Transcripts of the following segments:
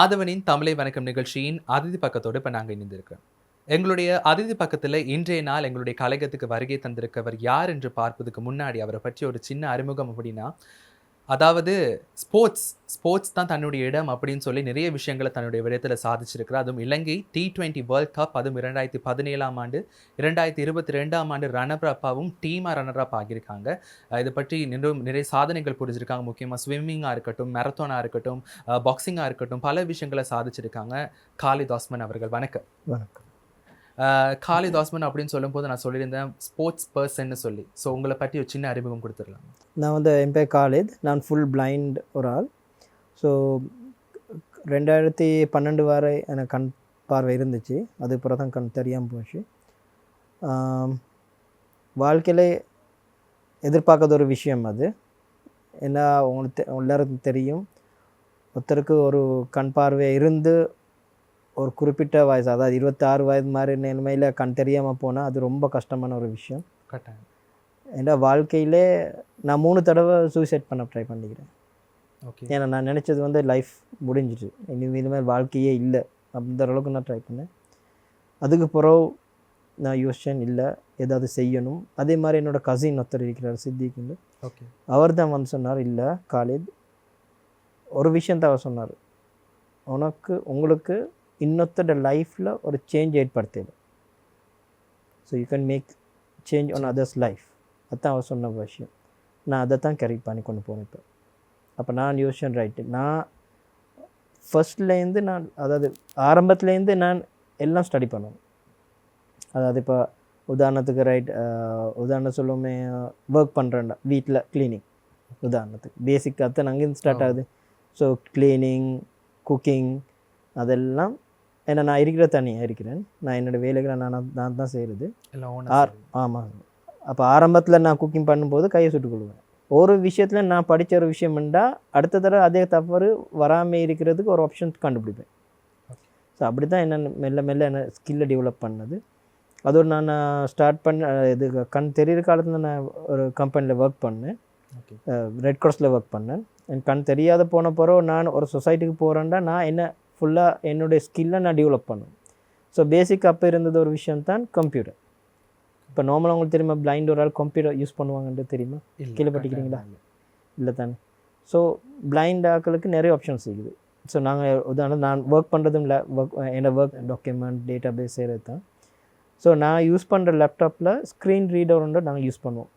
ஆதவனின் தமிழை வணக்கம் நிகழ்ச்சியின் அதிதி பக்கத்தோடு இப்ப நாங்க இணைந்திருக்கிறோம். எங்களுடைய அதிதி பக்கத்துல இன்றைய நாள் எங்களுடைய கலையகத்துக்கு வருகை தந்திருக்கவர் யார் என்று பார்ப்பதற்கு முன்னாடி அவர பற்றி ஒரு சின்ன அறிமுகம் அப்படின்னா, அதாவது ஸ்போர்ட்ஸ் ஸ்போர்ட்ஸ் தான் தன்னுடைய இடம் அப்படின்னு சொல்லி நிறைய விஷயங்கள தன்னுடைய விடயத்துல சாதிச்சிருக்கிறார். அதுவும் இலங்கை T20 வேர்ல்ட் கப் அதுவும் 2017ஆம் ஆண்டு, 2022ஆம் ஆண்டு ரன்னர் அப்பாவும் டீமா ரன்னர் அப் ஆகியிருக்காங்க. இத பற்றி நிறைய சாதனைகள் புரிஞ்சிருக்காங்க. முக்கியமா ஸ்விம்மிங்கா இருக்கட்டும், மாரத்தானா இருக்கட்டும், பாக்ஸிங்கா இருக்கட்டும், பல விஷயங்கள சாதிச்சிருக்காங்க. காலித் ஆஸ்மான் அவர்கள் வணக்கம். வணக்கம். காலித் ஆஸ்மான் அப்படின்னு சொல்லும்போது நான் சொல்லியிருந்தேன் ஸ்போர்ட்ஸ் பர்சன்னு சொல்லி. ஸோ உங்கள பற்றி ஒரு சின்ன அறிமுகம் குடுத்துறலாம். நான் வந்து என் பேர் காலித். நான் ஃபுல் பிளைண்ட் ஒரு ஆள். ஸோ 2012 வரை எனக்கு கண் பார்வை இருந்துச்சு. அதுக்கப்புறம் தான் கண் தெரியாமல் போச்சு. வாழ்க்கையிலே எதிர்பார்க்காத ஒரு விஷயம் அது. ஏன்னா உங்களுக்கு எல்லாருக்கும் தெரியும், ஒருத்தருக்கு ஒரு கண் பார்வை இருந்து ஒரு குறிப்பிட்ட வயசு, அதாவது 26 வயது மாதிரி நிலைமையில் கண் தெரியாமல் போனால் அது ரொம்ப கஷ்டமான ஒரு விஷயம். கட்டாயம். ஏன்னா வாழ்க்கையிலே நான் 3 தடவை சூசைட் பண்ண ட்ரை பண்ணிக்கிறேன். ஓகே. ஏன்னா நான் நினச்சது வந்து லைஃப் முடிஞ்சிட்டு, இனிமேல் வாழ்க்கையே இல்லை அப்படின்ற அளவுக்கு நான் ட்ரை பண்ணேன். அதுக்கு பிறகு நான் யோசிச்சேன், இல்லை ஏதாவது செய்யணும். அதே மாதிரி என்னோடய கசின் ஒருத்தர் இருக்கிறார், சித்திக்குன்னு. ஓகே. அவர் தான் வந்து சொன்னார், இல்லை காலித், ஒரு விஷயம் தான் அவர் சொன்னார், உங்களுக்கு இன்னொருத்தோட லைஃப்பில் ஒரு சேஞ்ச் ஏற்படுத்தது. So you can make change on others life. அதுதான் அவர் சொன்ன விஷயம். நான் அதை தான் கேரி பண்ணி கொண்டு போனேன் இப்போ. அப்போ நான் யோசிச்சேன், ரைட்டு, நான் ஃபஸ்ட்லேருந்து அதாவது ஆரம்பத்துலேருந்து நான் எல்லாம் ஸ்டடி பண்ணுவேன். அதாவது இப்போ உதாரணத்துக்கு உதாரணம் சொல்லுவோமே, ஒர்க் பண்ணுறேன்டா வீட்டில் க்ளீனிங், உதாரணத்துக்கு பேசிக் அத்தை அங்கேருந்து ஸ்டார்ட் ஆகுது. ஸோ க்ளீனிங், குக்கிங், அதெல்லாம் ஏன்னா நான் தனியாக இருக்கிறேன். நான் என்னோடய வேலைகளை நான் தான் செய்கிறது. ஆமாம். அப்போ ஆரம்பத்தில் நான் குக்கிங் பண்ணும்போது கையை சுட்டுக்கொள்வேன். ஒரு விஷயத்தில் நான் படித்த ஒரு விஷயம்ண்டா அடுத்த தடவை அதே தவறு வராமல் இருக்கிறதுக்கு ஒரு ஆப்ஷன் கண்டுபிடிப்பேன். ஸோ அப்படி தான் என்ன மெல்ல மெல்ல என்ன ஸ்கில்லை டெவலப் பண்ணது. அதோடு நான் ஸ்டார்ட் இது கண் தெரிகிற காலத்தில் நான் ஒரு கம்பெனியில் ஒர்க் பண்ணேன். ரெட் கிராஸில் ஒர்க் பண்ணேன். எனக்கு கண் தெரியாத போன பிறகு நான் ஒரு சொசைட்டிக்கு போகிறேன்டா நான் என்ன ஃபுல்லாக என்னுடைய ஸ்கில்லை நான் டெவலப் பண்ணுவேன். ஸோ பேசிக் அப்போ இருந்தது ஒரு விஷயம் தான் கம்ப்யூட்டர். இப்போ நார்மலாக உங்களுக்கு தெரியுமா, பிளைண்ட் ஒரு ஆள் கம்ப்யூட்டர் யூஸ் பண்ணுவாங்கன்ட்டு தெரியுமா? கேள்விப்பட்டிருக்கிறீங்களா? இல்லை தானே. ஸோ பிளைண்ட் ஆக்களுக்கு நிறைய ஆப்ஷன்ஸ் இருக்குது. ஸோ நாங்கள் உதாரணம் நான் ஒர்க் பண்ணுறதும் இல்லை, என்னோடய ஒர்க் டாக்குமெண்ட் டேட்டா பேஸ் செய்கிறது தான். ஸோ நான் யூஸ் பண்ணுற லேப்டாப்பில் ஸ்க்ரீன் ரீடர் ஒன்று நாங்கள் யூஸ் பண்ணுவோம்.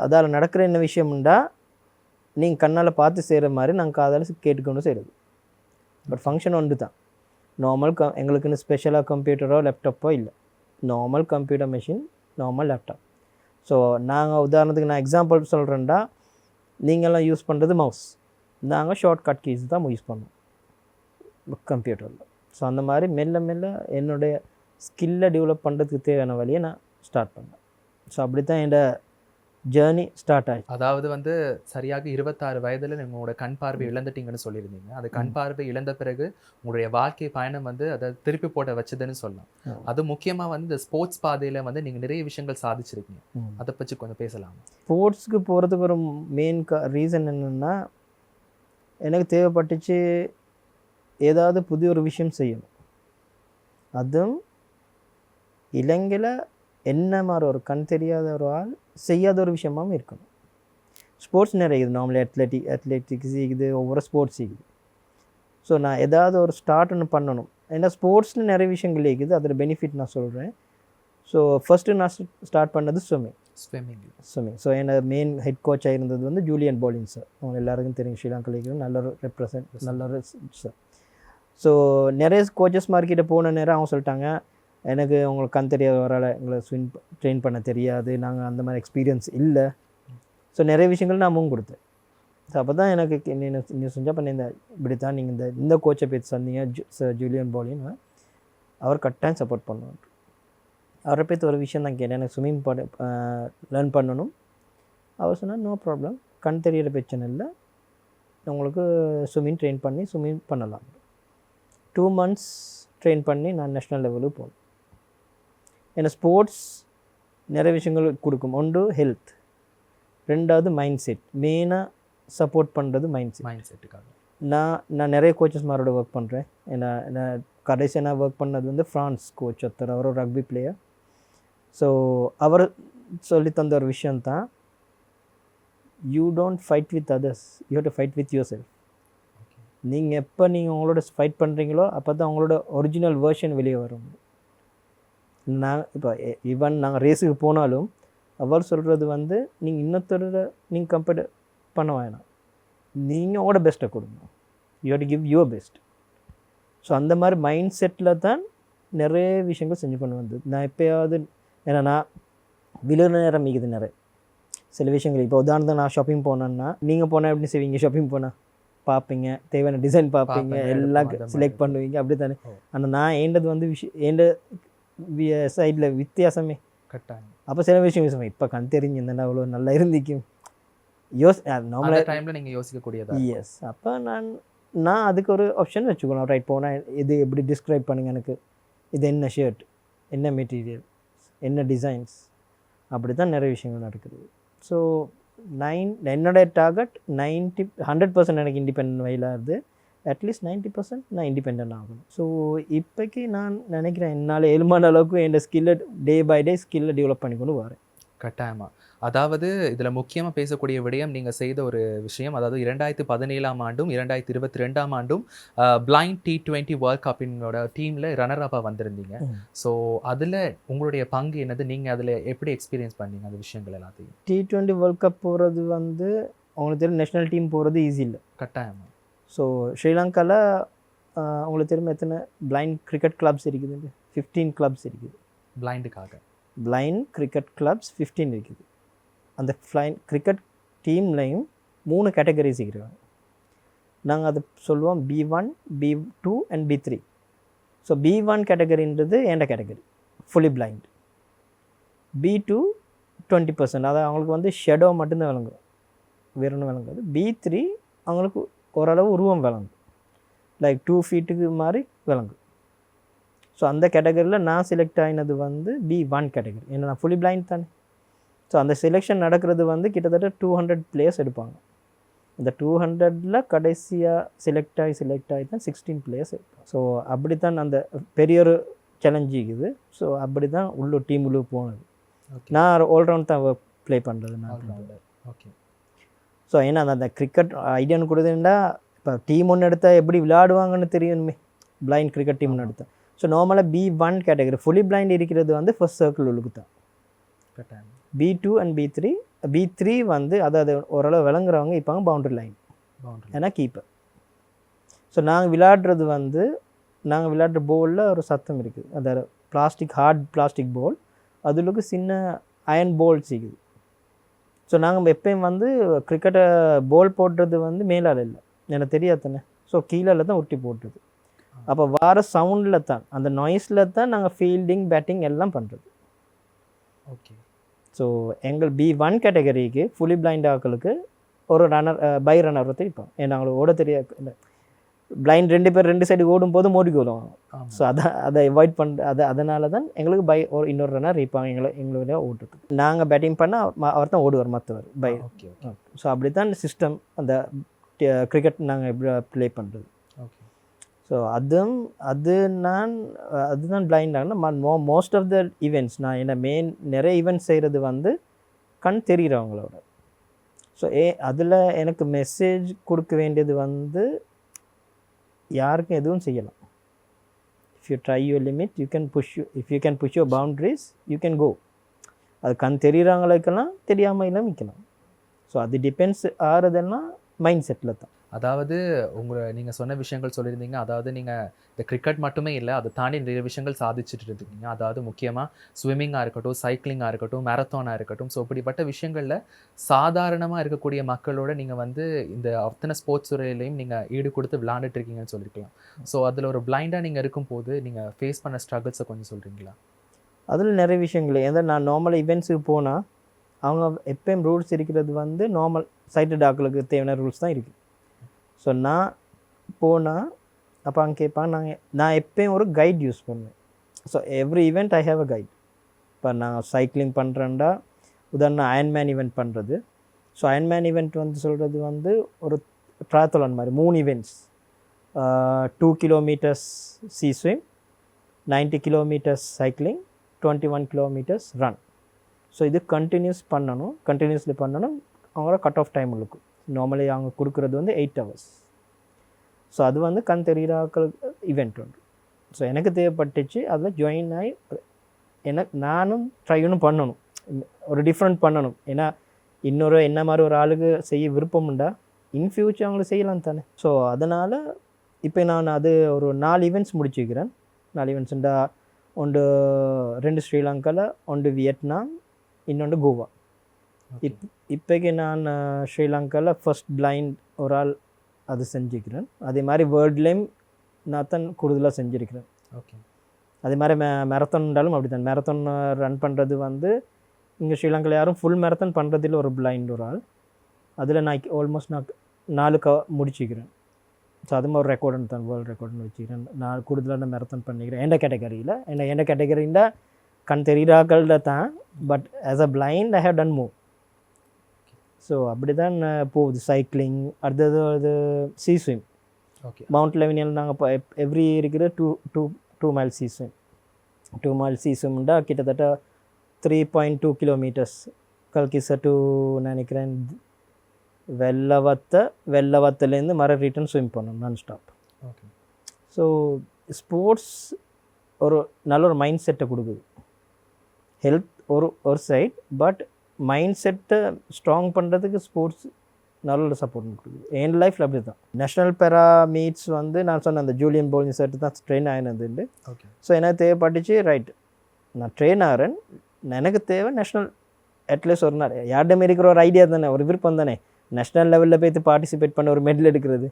அதால் நடக்கிற என்ன விஷயம்ண்டா, நீங்கள் கண்ணால் பார்த்து செய்கிற மாதிரி நாங்கள் காதால் கேட்டுக்கொண்டு செய்கிறது. பட் ஃபங்க்ஷன் ஒன்று தான். நார்மல் எங்களுக்குன்னு ஸ்பெஷலாக கம்ப்யூட்டரோ லேப்டாப்போ இல்லை. Normal computer machine, normal laptop. So நாங்கள் உதாரணத்துக்கு நான் எக்ஸாம்பிள் சொல்கிறேன்டா, நீங்கள்லாம் யூஸ் பண்ணுறது மவுஸ், நாங்கள் ஷார்ட்கட் கீஸ் தான் யூஸ் பண்ணுவோம் கம்ப்யூட்டரில். ஸோ அந்த மாதிரி மெல்ல மெல்ல என்னுடைய ஸ்கில்லை டெவலப் பண்ணுறதுக்கு தேவையான வழியை நான் ஸ்டார்ட் பண்ணேன். ஸோ அப்படி தான் என்னோட ஜேர்னி ஸ்டார்ட் ஆகிடுச்சு. அதாவது வந்து சரியாக 26 வயதில் உங்களோட கண் பார்வை இழந்துட்டீங்கன்னு சொல்லியிருந்தீங்க. அது கண் பார்வை இழந்த பிறகு உங்களுடைய வாழ்க்கை பயணம் வந்து அதை திருப்பி போட வச்சதுன்னு சொல்லலாம். அது முக்கியமாக வந்து இந்த ஸ்போர்ட்ஸ் பாதையில் வந்து நீங்கள் நிறைய விஷயங்கள் சாதிச்சிருக்கீங்க. அதை பற்றி கொஞ்சம் பேசலாம். ஸ்போர்ட்ஸுக்கு போகிறதுக்கு ஒரு மெயின் ரீசன் என்னென்னா, எனக்கு தேவைப்பட்டுச்சு ஏதாவது புதிய ஒரு விஷயம் செய்யணும். அதுவும் இலங்கையில் என்ன மாதிரி ஒரு கண் தெரியாத ஒரு ஆள் செய்யாத ஒரு விஷயமாகவும் இருக்கணும். ஸ்போர்ட்ஸ் நிறைய இருக்குது. நார்மலி அத்லெட்டிக்ஸ் இருக்குது, ஒவ்வொரு ஸ்போர்ட்ஸ் இருக்குது. ஸோ நான் ஏதாவது ஒரு ஸ்டார்ட் ஒன்று பண்ணணும். ஏன்னா ஸ்போர்ட்ஸில் நிறைய விஷயங்கள் இருக்குது, அதோட பெனிஃபிட் நான் சொல்கிறேன். ஸோ ஃபஸ்ட்டு நான் ஸ்டார்ட் பண்ணது ஸ்விம்மிங். ஸோ என்னோட மெயின் ஹெட் கோச்சாக இருந்தது வந்து ஜூலியன் போலின் சார். அவங்க எல்லாருக்கும் தெரியும், ஸ்ரீலங்காவில் நல்ல ஒரு நல்ல ஒரு சார். ஸோ நிறைய கோச்சஸ் மார்க்கிட்ட போன நேரம் அவங்க சொல்லிட்டாங்க, எனக்கு உங்களுக்கு கண் தெரியாத வரால எங்களை ஸ்விம் ட்ரெயின் பண்ண தெரியாது, நாங்கள் அந்த மாதிரி எக்ஸ்பீரியன்ஸ் இல்லை. ஸோ நிறைய விஷயங்கள் நான் முன் கொடுத்தேன். ஸோ அப்போ தான் எனக்கு நீங்கள் செஞ்சால் பண்ண இப்படி தான் நீங்கள் இந்த கோச்சை பேசி சொன்னீங்க, சார் ஜூலியன் போலின், அவர் கட்டாயம் சப்போர்ட் பண்ணுவார். அவரை பேத்து ஒரு விஷயம் தான் கேட்டேன், எனக்கு ஸ்விம்மிங் லேர்ன் பண்ணணும். அவர் சொன்னால் நோ ப்ராப்ளம், கண் தெரியிற பிரச்சனை இல்லை, உங்களுக்கு ஸ்விம்மிங் ட்ரெயின் பண்ணி ஸ்விம்மிங் பண்ணலாம். 2 months ட்ரெயின் பண்ணி நான் நேஷ்னல் லெவலுக்கு போனேன். ஏன்னா ஸ்போர்ட்ஸ் நிறைய விஷயங்கள் கொடுக்கும். ஒன்று ஹெல்த், ரெண்டாவது மைண்ட் செட். மெயினாக சப்போர்ட் பண்ணுறது மைண்ட் செட்டுக்காக. நான் நிறைய கோச்சஸ்மாரோட ஒர்க் பண்ணுறேன். நான் கடைசியாக நான் ஒர்க் பண்ணது வந்து ஃப்ரான்ஸ் கோச் ஒருத்தர், அவர் ஒரு ரக்பி பிளேயர். ஸோ அவர் சொல்லி தந்த ஒரு விஷயந்தான், you don't fight with others, you have to fight with your self. நீங்கள் எப்போ நீங்கள் உங்களோட ஃபைட் பண்ணுறீங்களோ அப்போ தான் உங்களோட ஒரிஜினல் வேர்ஷன் வெளியே வரும். இப்போ ஈவன் நாங்கள் ரேஸுக்கு போனாலும் அவர் சொல்கிறது வந்து, நீங்கள் இன்னொருத்தரோட நீங்கள் கம்பேர் பண்ண வேணாம், நீங்கள் உங்களோட பெஸ்ட்டை கொடுங்க, you have to give your best. So அந்த மாதிரி மைண்ட் செட்டில் தான் நிறைய விஷயங்கள் செஞ்சு கொண்டு வந்தது. நான் எப்போயாவது, ஏன்னா நான் விழுற நேரம் மிகுது நிறைய சில விஷயங்கள். இப்போ உதாரணத்துக்கு நான் ஷாப்பிங் போனேன்னா, நீங்கள் போனால் எப்படி செய்வீங்க? ஷாப்பிங் போனால் பார்ப்பீங்க, தேவையான டிசைன் பார்ப்பீங்க, எல்லாம் செலக்ட் பண்ணுவீங்க, அப்படி தானே. ஆனால் நான் ஏண்டது வந்து ஏண்ட சைடில் வித்தியாசமே கட்டாயம். அப்போ சில விஷயம் இப்போ கண் தெரிஞ்சிருந்தேன்னா அவ்வளோ நல்லா இருந்திக்கும் நார்மலாக டைமில் நீங்கள் யோசிக்கக்கூடியதா. எஸ். அப்போ நான் அதுக்கு ஒரு ஆப்ஷன் வச்சுக்கணும். ரைட், போனால் இது எப்படி டிஸ்கிரைப் பண்ணுங்க, எனக்கு இது என்ன ஷர்ட், என்ன மெட்டீரியல், என்ன டிசைன்ஸ், அப்படி தான் நிறைய விஷயங்கள் நடக்குது. ஸோ என்னோட டார்கெட் 100% எனக்கு இண்டிபெண்ட் வயலாகுது. அட்லீஸ்ட் 90% நான் இண்டிபெண்ட் ஆகணும். ஸோ இப்போக்கி நான் நினைக்கிறேன் என்னால் ஏழுமான அளவுக்கு என் ஸ்கில்லை டே பை டே ஸ்கில்லை டெவலப் பண்ணிக்கொண்டு வரேன். கட்டாயமாக. அதாவது இதில் முக்கியமாக பேசக்கூடிய விடயம் நீங்கள் செய்த ஒரு விஷயம், அதாவது 2017ஆம் ஆண்டும் 2022ஆம் ஆண்டும் பிளைண்ட் T20 வேர்ல்ட் கப்பினோட டீமில் ரன்னர் அப்பாக வந்திருந்தீங்க. ஸோ அதில் உங்களுடைய பங்கு என்னது? நீங்கள் அதில் எப்படி எக்ஸ்பீரியன்ஸ் பண்ணீங்க அந்த விஷயங்கள் எல்லாத்தையும்? T20 வேர்ல்ட் கப் போகிறது வந்து அவங்களுக்கு தெரியும், நேஷ்னல் டீம் போகிறது ஈஸி இல்லை. கட்டாயமாக. ஸோ ஸ்ரீலங்காவில் உங்களுக்கு தெரியும் எத்தனை பிளைண்ட் கிரிக்கெட் கிளப்ஸ் இருக்குது? 15 கிளப்ஸ் இருக்குது. பிளைண்டுக்காக பிளைண்ட் கிரிக்கெட் கிளப்ஸ் 15 இருக்குது. அந்த கிரிக்கெட் டீம்லையும் 3 கேட்டகரிஸ் இருக்கிறாங்க. நாங்கள் அதை சொல்லுவோம் B1, B2 and B3. So B1 கேட்டகரின்றது எந்த கேட்டகரி, ஃபுல்லி பிளைண்ட். B2 20%, அதாவது அவங்களுக்கு வந்து ஷெடோ மட்டும்தான் விளங்கும், வேறு ஒன்றும் விளங்காது. B3 அவங்களுக்கு ஓரளவு உருவம் விளங்கும், லைக் 2 ஃபீட்டுக்கு மாதிரி விளங்கும். ஸோ அந்த கேட்டகரியில் நான் செலக்ட் ஆகினது வந்து B1 கேட்டகரி. ஏன்னா நான் ஃபுல்லி பிளைண்ட் தானே. ஸோ அந்த செலெக்ஷன் நடக்கிறது வந்து கிட்டத்தட்ட 200 பிளேயர்ஸ் எடுப்பாங்க. அந்த 200ல் கடைசியாக செலக்ட் ஆகி தான் 16 பிளேயர்ஸ் எடுப்பாங்க. ஸோ அப்படி தான் அந்த பெரிய ஒரு சேலஞ்ச் இருக்குது. ஸோ அப்படி தான் உள்ளூர் டீம் உள்ளூர் போனது. நான் ஆல்ரவுண்ட் தான் ப்ளே பண்ணுறது நான். ஓகே. ஸோ ஏன்னா அந்த கிரிக்கெட் ஐடியான்னு கொடுத்தீங்கன்னா, இப்போ டீம் ஒன்று எடுத்தால் எப்படி விளையாடுவாங்கன்னு தெரியணுமே, பிளைண்ட் கிரிக்கெட் டீம் ஒன்று எடுத்தால். ஸோ நார்மலாக B1 கேட்டகரி ஃபுல்லி பிளைண்ட் இருக்கிறது வந்து ஃபர்ஸ்ட் சர்க்கிள் உள்ளுக்கு தான். B2 அண்ட் B3 வந்து அதாவது ஓரளவு விளங்குறவங்க இப்போ பவுண்டரி லைன், ஏன்னா கீப்பர். ஸோ நாங்கள் விளையாடுற போலில் ஒரு சத்தம் இருக்குது, அந்த ஹார்ட் பிளாஸ்டிக் போல், அதுக்கு சின்ன அயன் போல் இருக்குது. ஸோ நாங்கள் எப்பயும் வந்து கிரிக்கெட்டை போல் போடுறது வந்து மேலால் இல்லை, எனக்கு தெரியாதுன்னு. ஸோ கீழே தான் ஒட்டி போட்டுது. அப்போ வார சவுண்டில் தான், அந்த நாய்ஸில் தான் நாங்கள் ஃபீல்டிங் பேட்டிங் எல்லாம் பண்ணுறது. ஓகே. ஸோ எங்கள் B1 கேட்டகரிக்கு ஃபுல்லி பிளைண்ட் ஆக்களுக்கு ஒரு ரன்னர், பை ரன்னர் தெரியும். ஏன்னா அவங்களுக்கு ஓட தெரியாது. பிளைண்ட் 2 பேர் 2 சைடு ஓடும் போது மோடிக்கு ஓடுவாங்க. ஸோ அதை அவாய்ட் அதனால தான் எங்களுக்கு பை இன்னொரு ரன்னர் இருப்பாங்க எங்களுடைய ஓட்டுறதுக்கு. நாங்கள் பேட்டிங் பண்ணால் அவர் தான் ஓடுவார், மற்றவர் பை. ஓகே. ஸோ அப்படி தான் சிஸ்டம் அந்த கிரிக்கெட் நாங்கள் எப்படி ப்ளே பண்ணுறது. ஸோ அதுதான் பிளைண்ட் ஆகணும். மோஸ்ட் ஆஃப் த ஈவெண்ட்ஸ் நான் என்ன நிறைய ஈவெண்ட்ஸ் செய்கிறது வந்து கண் தெரிகிறவங்களோட. ஸோ அதில் எனக்கு மெசேஜ் கொடுக்க வேண்டியது வந்து, யாருக்கும் எதுவும் செய்யலாம். If you try your limit you can push your boundaries, you can go. அது கண் தெரிகிறவங்களுக்கெல்லாம் தெரியாமல் விற்கலாம். ஸோ அது டிபெண்ட்ஸ் ஆகிறதெல்லாம் மைண்ட் செட்டில் தான். அதாவது நீங்கள் சொன்ன விஷயங்கள் சொல்லியிருந்தீங்க. அதாவது நீங்கள் இந்த கிரிக்கெட் மட்டுமே இல்லை, அதை தாண்டி நிறைய விஷயங்கள் சாதிச்சுட்டு இருக்கீங்க. அதாவது முக்கியமாக ஸ்விம்மிங்காக இருக்கட்டும், சைக்கிளிங்காக இருக்கட்டும், மேரத்தானாக இருக்கட்டும். ஸோ இப்படிப்பட்ட விஷயங்களில் சாதாரணமாக இருக்கக்கூடிய மக்களோட நீங்கள் வந்து இந்த அத்தனை ஸ்போர்ட்ஸ் துறையிலையும் நீங்கள் ஈடு கொடுத்து விளையாண்டுட்டு இருக்கீங்கன்னு சொல்லியிருக்கலாம். ஸோ அதில் ஒரு பிளைண்டாக நீங்கள் இருக்கும்போது நீங்கள் ஃபேஸ் பண்ண ஸ்ட்ரகிள்ஸை கொஞ்சம் சொல்கிறீங்களா? அதில் நிறைய விஷயங்கள். ஏன்னா நான் நார்மல் ஈவெண்ட்ஸுக்கு போனால் அவங்க எப்பயும் ரூல்ஸ் இருக்கிறது வந்து நார்மல் சைட்டட் ஆக்களுக்கு தேவையான ரூல்ஸ் தான் இருக்குது. ஸோ நான் போனால் அப்போ அங்கே கேட்பாங்க, நான் எப்பயும் ஒரு கைட் யூஸ் பண்ணுவேன். So every event I have a guide. இப்போ நான் சைக்கிளிங் பண்ணுறேன்டா, உதாரணம் அயன்மேன் ஈவெண்ட் பண்ணுறது. ஸோ அயன்மேன் ஈவெண்ட் வந்து சொல்கிறது வந்து ஒரு ட்ராத்தலான் மாதிரி 3 events. 2 kilometres sea swim, 90 kilometres cycling, 21 kilometres run. So இது கண்டினியூஸ்லி பண்ணணும். அவங்களோட கட் ஆஃப் டைம் இருக்கும். நார்மலி அவங்க கொடுக்குறது வந்து 8 hours. ஸோ அது வந்து கண் தெரிகிறாக்கள் ஈவெண்ட் உண்டு. ஸோ எனக்கு தேவைப்பட்டுச்சு, அதில் ஜாயின் ஆகி நானும் ட்ரைனும் பண்ணணும், ஒரு டிஃப்ரெண்ட் பண்ணணும். ஏன்னா இன்னொரு என்ன மாதிரி ஒரு ஆளுக்கு செய்ய விருப்பம்ண்டா இன் ஃபியூச்சர் அவங்களுக்கு செய்யலாம் தானே. ஸோ அதனால் இப்போ நான் அது ஒரு 4 ஈவெண்ட்ஸ் முடிச்சுக்கிறேன். 4 ஈவெண்ட்ஸ்ண்டா ஒன்று 2 ஸ்ரீலங்காவில், ஒன்று வியட்நாம், இன்னொன்று கோவா. இப்போக்கு நான் ஸ்ரீலங்காவில் ஃபர்ஸ்ட் பிளைண்ட் ஒரு ஆள் அது செஞ்சுக்கிறேன். அதே மாதிரி வேர்ல்ட்லேயும் நான் தான் கூடுதலாக செஞ்சுருக்கிறேன். ஓகே. அதே மாதிரி மேரத்தான்ண்டாலும் அப்படி தான். மேரத்தான் ரன் பண்ணுறது வந்து இங்கே ஸ்ரீலங்காவில் யாரும் ஃபுல் மேரத்தான் பண்ணுறதில் ஒரு பிளைண்ட் ஒரு ஆள். அதில் நான் ஆல்மோஸ்ட் 4 முடிச்சுக்கிறேன். ஸோ அதுவும் ஒரு ரெக்கார்டுன்னு தான், வேர்ல்டு ரெக்கார்டுன்னு வச்சுக்கிறேன். நான் கூடுதலான மேரத்தான் பண்ணிக்கிறேன் எந்த கேட்டகரியில். எந்த கேட்டகரின்னா கண் தெரிகிறாக்கள்ட தான். But as a blind I have done move. So அப்படி தான் போகுது. சைக்கிளிங், அடுத்தது அது சீ ஸ்விம். ஓகே. மவுண்ட் லெவனியல் நாங்கள் இப்போ எவ்ரி இருக்கிற 2 மைல் சீ ஸ்விம். 2 மைல் சீ ஸ்விம்ண்டா கிட்டத்தட்ட 3.2 கிலோமீட்டர்ஸ். கல்கிசா டு நினைக்கிறேன் வெள்ளவத்துலேருந்து ரிட்டர்ன் ஸ்விம் பண்ணணும் நான் ஸ்டாப். ஓகே. ஸோ ஸ்போர்ட்ஸ் ஒரு நல்ல ஒரு மைண்ட் செட்டை கொடுக்குது. ஹெல்த் ஒரு சைட், பட் மைண்ட் செட்டை ஸ்ட்ராங் பண்ணுறதுக்கு ஸ்போர்ட்ஸ் நல்ல சப்போர்ட் கொடுக்குது. என் லைஃப்பில் அப்படி தான். நேஷ்னல் பேரா மீட்ஸ் வந்து நான் சொன்ன அந்த ஜூலியன் போல்னிங் செட்டு தான் ட்ரெயின் ஆகினதுண்டு. ஓகே. ஸோ எனக்கு தேவைப்பட்டுச்சு, ரைட் நான் ட்ரெயின் ஆகிறேன், எனக்கு தேவை நேஷ்னல் அட்லீஸ்ட் ஒரு நாள். யார்கிட்ட இருக்கிற ஒரு ஐடியா தானே, ஒரு விருப்பம் தானே நேஷ்னல் லெவலில் போய்த்து பார்ட்டிசிபேட் பண்ண, ஒரு மெடல் எடுக்கிறது.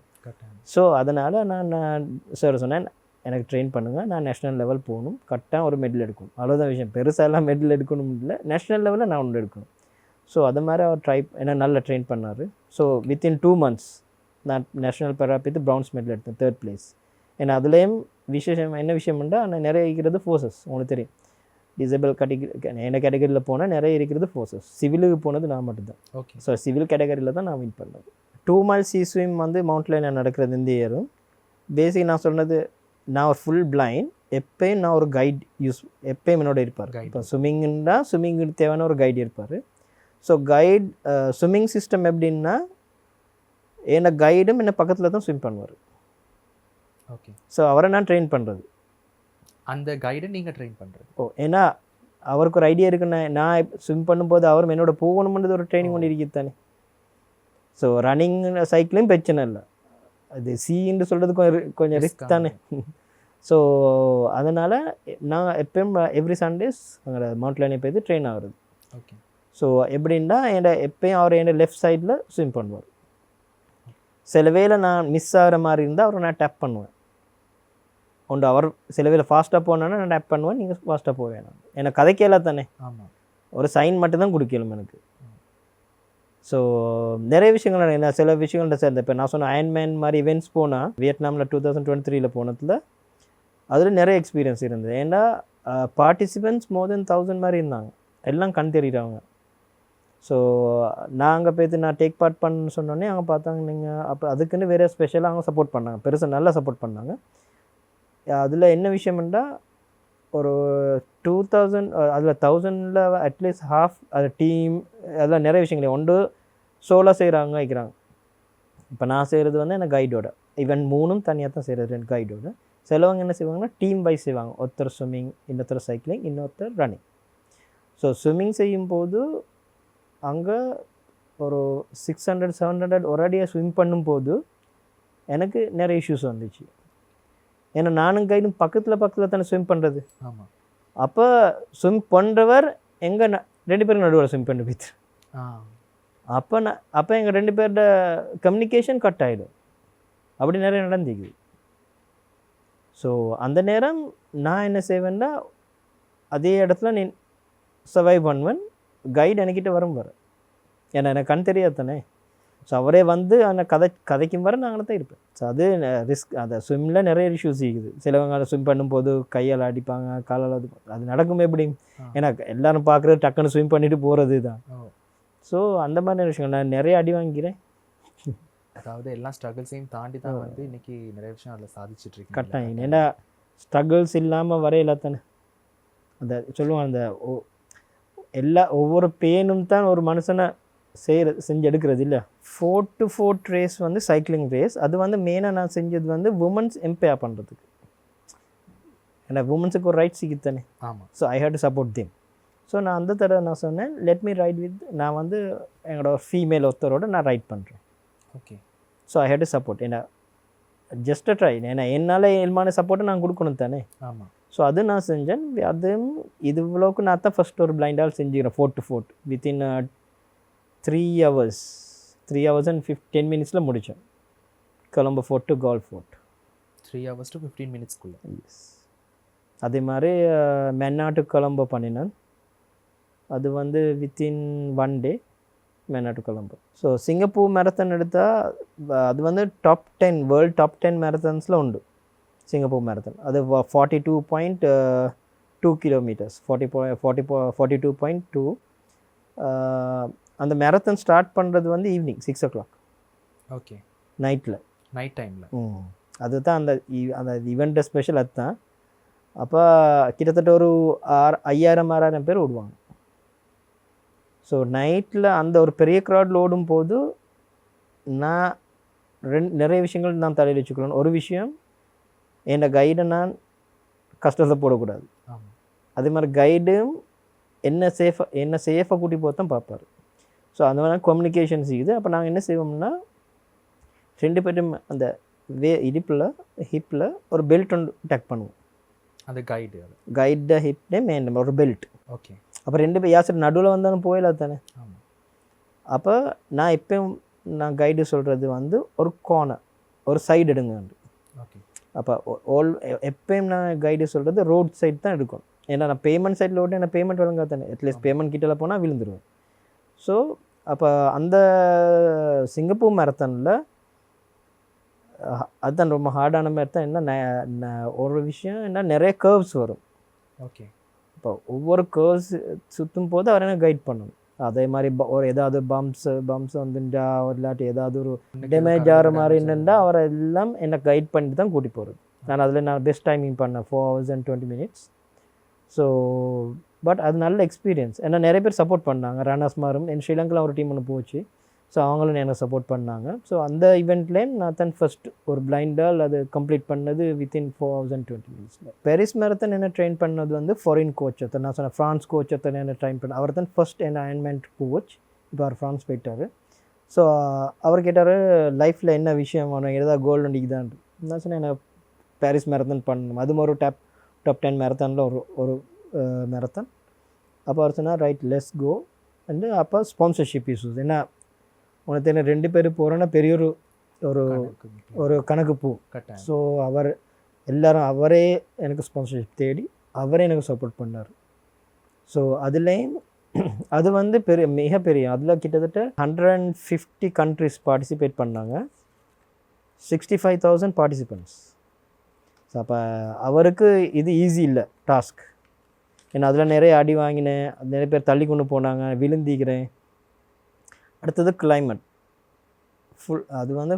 ஸோ அதனால் நான் சார் சொன்னேன், எனக்கு ட்ரெயின் பண்ணுங்கள், நான் நேஷ்னல் லெவல் போகணும், கரெக்டாக ஒரு மெடல் எடுக்கணும். அவ்வளோதான் விஷயம். பெருசாலாம் மெடல் எடுக்கணும் இல்லை, நேஷ்னல் லெவலில் நான் ஒன்று எடுக்கணும். ஸோ அது மாதிரி அவர் என்ன நல்லா ட்ரெயின் பண்ணார். ஸோ வித்தின் 2 months நான் நேஷ்னல் பேரா போய்த்து ப்ரௌன்ஸ் மெடல் எடுத்தேன், 3rd place. ஏன்னா அதுலேயும் என்ன விஷயம்னா நான் நிறைய இருக்கிறது ஃபோர்ஸஸ். உங்களுக்கு தெரியும், டிசேபிள் என்ன கேட்டகரியில் போனால் நிறைய இருக்கிறது ஃபோர்ஸஸ். சிவிலுக்கு போனது நான் மட்டும்தான். ஓகே. ஸோ சிவில் கேட்டகரியில் தான் நான் வின் பண்ணது. 2 மைல் சீ ஸ்விம் வந்து மவுண்ட் லைனில் நடக்கிறது இந்த இயரும். பேசிக் நான் சொன்னது, நான் ஒரு ஃபுல் பிளைண்ட். எப்பயும் நான் ஒரு கைட் எப்பயும் என்னோட இருப்பார். இப்போ ஸ்விம்மிங்குன்னா ஸ்விம்மிங்கு தேவையான ஒரு கைடு இருப்பார். ஸோ கைட் ஸ்விம்மிங் சிஸ்டம் எப்படின்னா என்னை கைடும் என்ன பக்கத்தில் தான் ஸ்விம் பண்ணுவார். ஓகே. ஸோ அவரை நான் ட்ரெயின் பண்ணுறது. அந்த கைடை நீங்கள் ட்ரெயின் பண்ணுறது? ஏன்னா அவருக்கு ஒரு ஐடியா இருக்குன்னு, நான் ஸ்விம் பண்ணும்போது அவரும் என்னோட போகணும்ன்றது ஒரு ட்ரைனிங் ஒன்று இருக்குது தானே. ஸோ ரன்னிங் சைக்கிளும் பிரச்சனை இல்லை, அது சீன்னு சொல்கிறது கொஞ்சம் ரிஸ்க் தானே. ஸோ அதனால் நான் எப்பயும் எவ்ரி சண்டேஸ் அங்கே மவுண்ட் லைனே போய்த்து ட்ரெயின் ஆகுறது. ஓகே. ஸோ எப்படின்னா எப்பயும் அவர் என்னோட லெஃப்ட் சைடில் ஸ்விம் பண்ணுவார். சில வேளை நான் மிஸ் ஆகிற மாதிரி இருந்தால் அவரை நான் டேப் பண்ணுவேன். ஒன்று அவர் சில வேளை ஃபாஸ்ட்டாக போனோன்னா நான் டேப் பண்ணுவேன், நீங்கள் ஃபாஸ்ட்டாக போவேன். எனக்கு கதைக்கல தானே, ஆமாம், ஒரு சைன் மட்டும் தான் கொடுக்கலும் எனக்கு. ஸோ நிறைய விஷயங்கள் என்ன சில விஷயங்கள்ட்ட சேர்ந்த. இப்போ நான் சொன்ன அயன்மேன் மாதிரி இவெண்ட்ஸ் போனால் வியட்நாமில் 2023 போனதில் அதில் நிறைய எக்ஸ்பீரியன்ஸ் இருந்தது. ஏன்னா பார்ட்டிசிபெண்ட்ஸ் மோர் தென் 1000 மாதிரி இருந்தாங்க, எல்லாம் கண் தெரியுறவங்க. ஸோ நாங்கள் போய்த்து நான் டேக் பார்ட் பண்ணு சொன்னோன்னே அவங்க பார்த்தாங்க, நீங்கள் அப்போ அதுக்குன்னு வேறு ஸ்பெஷலாக அவங்க சப்போர்ட் பண்ணாங்க, பெருசாக நல்லா சப்போர்ட் பண்ணாங்க. அதில் என்ன விஷயம்னா ஒரு 2000 அதில் 1000ல் அட்லீஸ்ட் ஹாஃப் அது டீம், அதெல்லாம் நிறைய விஷயங்கள் ஒன்று சோலாக செய்கிறாங்க வைக்கிறாங்க. இப்போ நான் செய்கிறது வந்து எனக்கு கைடோட, ஈவன் 3 தனியாக தான் செய்கிறது, 2 கைடோட. சிலவங்க என்ன செய்வாங்கன்னா டீம் வைஸ் செய்வாங்க, ஒருத்தர் ஸ்விம்மிங், இன்னொருத்தர் சைக்கிளிங், இன்னொருத்தர் ரன்னிங். ஸோ ஸ்விம்மிங் செய்யும்போது அங்கே ஒரு 600-700 ஒரு அடியாக ஸ்விம் பண்ணும்போது எனக்கு நிறைய இஷ்யூஸ் வந்துச்சு. ஏன்னா நானும் கைடும் பக்கத்தில் தானே ஸ்விம் பண்ணுறது. ஆமாம். அப்போ ஸ்விம் பண்ணுறவர் எங்கே 2 பேருக்கு நடுவில் ஸ்விம் பண்ணி போய்த்து. அப்போ எங்கள் 2 பேரோட கம்யூனிகேஷன் கட் ஆகிடும். அப்படி நிறைய நடந்துக்குது. ஸோ அந்த நேரம் நான் என்ன செய்வேன்னா அதே இடத்துல நீ சர்வைவ் பண்ணுவேன். கைடு என்கிட்ட வரும் வர, ஏன்னா எனக்கு கண் தெரியாது தானே. ஸோ அவரே வந்து அந்த கதைக்கும் வர நாங்கள் தான் இருப்பேன். ஸோ அது ரிஸ்க். அந்த ஸ்விம்மில் நிறைய இஷ்யூஸ் இருக்குது. சிலவங்க அதை ஸ்விம் பண்ணும்போது கையால் அடிப்பாங்க, காலால் அது நடக்கும் எப்படி. ஏன்னா எல்லோரும் பார்க்குறது டக்குன்னு ஸ்விம் பண்ணிவிட்டு போகிறது தான். ஸோ அந்த மாதிரி விஷயம் நான் நிறைய அடி வாங்கிறேன். அதாவது எல்லா ஸ்ட்ரகிள்ஸையும் தாண்டி தான் வந்து இன்னைக்கு நிறைய விஷயம் அதில் சாதிச்சுட்டு இருக்கீங்க. கட்டாயம். ஏன்னா ஸ்ட்ரகிள்ஸ் இல்லாமல் வரையில தானே அந்த சொல்லுவாங்க அந்த ஒவ்வொரு பெயினும் தான் ஒரு மனுஷனை செஞ்சு எடுக்கிறது இல்லை. 4x4 ரேஸ் வந்து சைக்கிளிங் ரேஸ். அது வந்து மெயினாக நான் செஞ்சது வந்து உமன்ஸ் எம்பையர் பண்ணுறதுக்கு. ஏன்னா உமன்ஸுக்கு ஒரு ரைட் சிக்கித்தானே. ஆமாம். So I had to support them. So நான் அந்த தடவை நான் சொன்னேன் லெட் மீ ரைட் வித், நான் வந்து எங்களோட ஃபீமேல் ஒருத்தரோட நான் ரைட் பண்ணுறேன். Okay. So I had to support. ஏன்னா ஜஸ்ட் ட்ரை, ஏன்னா என்னால் எல்மான சப்போர்ட்டை நான் கொடுக்கணும் தானே. ஆமாம். ஸோ அது நான் செஞ்சேன். அதுவும் இது இவ்வளோக்கு நான் தான் ஃபஸ்ட் ஒரு பிளைண்டால் செஞ்சுக்கிறேன் 4x4 within 3 hours 3 hours and 10 minutes முடித்தேன். Colombo Fort to Galle Fort 3 hours to 15 minutes-குள்ள. எஸ். அதே மாதிரி மென்னாட்டு கொலம்போ பண்ணினேன். அது வந்து வித்தின் 1 day மென்னாட்டு கொலம்போ. ஸோ சிங்கப்பூர் மேரத்தான் எடுத்தால் அது வந்து டாப் 10 வேர்ல்டு டாப் 10 மேரத்தான்ஸில் உண்டு சிங்கப்பூர் மேரத்தான். அது 42.2 கிலோமீட்டர்ஸ் 42.2. அந்த மேரத்தான் ஸ்டார்ட் பண்ணுறது வந்து ஈவினிங் 6 o'clock. ஓகே. நைட்டில், நைட் டைமில். அதுதான் அந்த அந்த ஈவெண்ட்டு ஸ்பெஷல். அதுதான். அப்போ கிட்டத்தட்ட ஒரு 5,000-6,000 பேர் ஓடுவாங்க. ஸோ நைட்டில் அந்த ஒரு பெரிய க்ரௌடில் ஓடும்போது நான் நிறைய விஷயங்கள் நான் தலையில் வச்சுக்கணும். ஒரு விஷயம், என்னை கைடை நான் கஷ்டத்தை போடக்கூடாது. அதே மாதிரி கைடும் என்ன சேஃபாக கூட்டி போத்தான் பார்ப்பார். ஸோ அந்த மாதிரி கம்யூனிகேஷன் செய்யுது. அப்போ நாங்கள் என்ன செய்வோம்னா 2 பேரும் அந்த இடுப்பில் ஹிப்பில் ஒரு பெல்ட் ஒன்று டேக் பண்ணுவோம். அந்த கைடு ஹிப்னே மெயின் ஒரு பெல்ட். ஓகே. அப்போ 2 பேர் யாசர் நடுவில் வந்தாலும் போயிடலாம் தானே. ஆமாம். அப்போ நான் எப்பயும் நான் கைடு சொல்கிறது வந்து ஒரு கோனர் ஒரு சைடு எடுங்க. ஓகே. அப்போ எப்பயும் நான் கைடு சொல்கிறது ரோட் சைடு தான் எடுக்கணும். ஏன்னா நான் பேமெண்ட் சைடில் ஓட்டு என்ன பேமெண்ட் வழங்கா தானே. அட்லீஸ்ட் பேமெண்ட் கிட்டே போனால் விழுந்துருவேன். ஸோ அப்போ அந்த சிங்கப்பூர் மேரத்தானில் அதுதான் ரொம்ப ஹார்டான மேரத்தான். என்ன ஒரு விஷயம் என்ன, நிறைய கர்வ்ஸ் வரும். ஓகே. இப்போ ஒவ்வொரு கர்வ்ஸ் சுற்றும் போது அவர் என்ன கைட் பண்ணணும். அதே மாதிரி ஒரு ஏதாவது பம்ப்ஸ் வந்துட்டா இல்லாட்டி ஏதாவது ஒரு டேமேஜ் ஆகிற மாதிரி என்னென்னா அவரை எல்லாம் என்னை கைட் பண்ணிட்டு தான் கூட்டி போகிறது. நான் பெஸ்ட் டைமிங் பண்ணேன் 4 hours and 20 minutes. So but அது நல்ல எக்ஸ்பீரியன்ஸ். ஏன்னா நிறைய பேர் சப்போர்ட் பண்ணாங்க. ரன்னர்ஸ் மாரும் என் ஸ்ரீலங்காவில் ஒரு டீம் ஒன்று போச்சு. ஸோ அவங்களும் எனக்கு சப்போர்ட் பண்ணாங்க. ஸோ அந்த ஈவெண்ட்லேயும் நான் தான் ஃபஸ்ட் ஒரு பிளைண்டால் அது கம்ப்ளீட் பண்ணது within 4 hours and 20 minutes. Paris marathon என்ன ட்ரெயின் பண்ணது வந்து ஃபாரின் கோச் ஒருத்தர். நான் சொன்னேன் ஃப்ரான்ஸ் கோச் ஒருத்தர் என்ன ட்ரெயின் பண்ண. அவர் தான் ஃபஸ்ட் என்ன அயன்மெண்ட் கோச். இப்போ அவர் ஃப்ரான்ஸ் போயிட்டார். ஸோ அவர் கேட்டார் லைஃப்பில் என்ன விஷயம் வேணும், ஏதாவது கோல்டு அடிக்குதான். நான் சொன்னேன் எனக்கு பாரிஸ் மேரத்தான் பண்ணணும். அது ஒரு டாப் 10 மேரத்தானில் ஒரு மேரத்தான். அப்போ அவர் சொன்னால் ரைட் லெட்ஸ் கோ அண்டு அப்போ ஸ்பான்சர்ஷிப் இஷ்யூஸ். ஏன்னா உனக்கு என்ன 2 பேர் போகிறோன்னா பெரிய ஒரு கணக்கு பூ. ஸோ அவரே எனக்கு ஸ்பான்சர்ஷிப் தேடி அவரே எனக்கு சப்போர்ட் பண்ணார். ஸோ அதுலேயும் அது வந்து மிகப்பெரிய அதில் கிட்டத்தட்ட 150 countries பார்ட்டிசிபேட் பண்ணாங்க. 65,000 பார்ட்டிசிபெண்ட்ஸ். ஸோ அப்போ அவருக்கு இது ஈஸி இல்லை டாஸ்க். ஏன்னா அதில் நிறைய அடி வாங்கினேன், நிறைய பேர் தள்ளி கொண்டு போனாங்க, விழுந்திக்கிறேன். அடுத்தது கிளைமேட் அது வந்து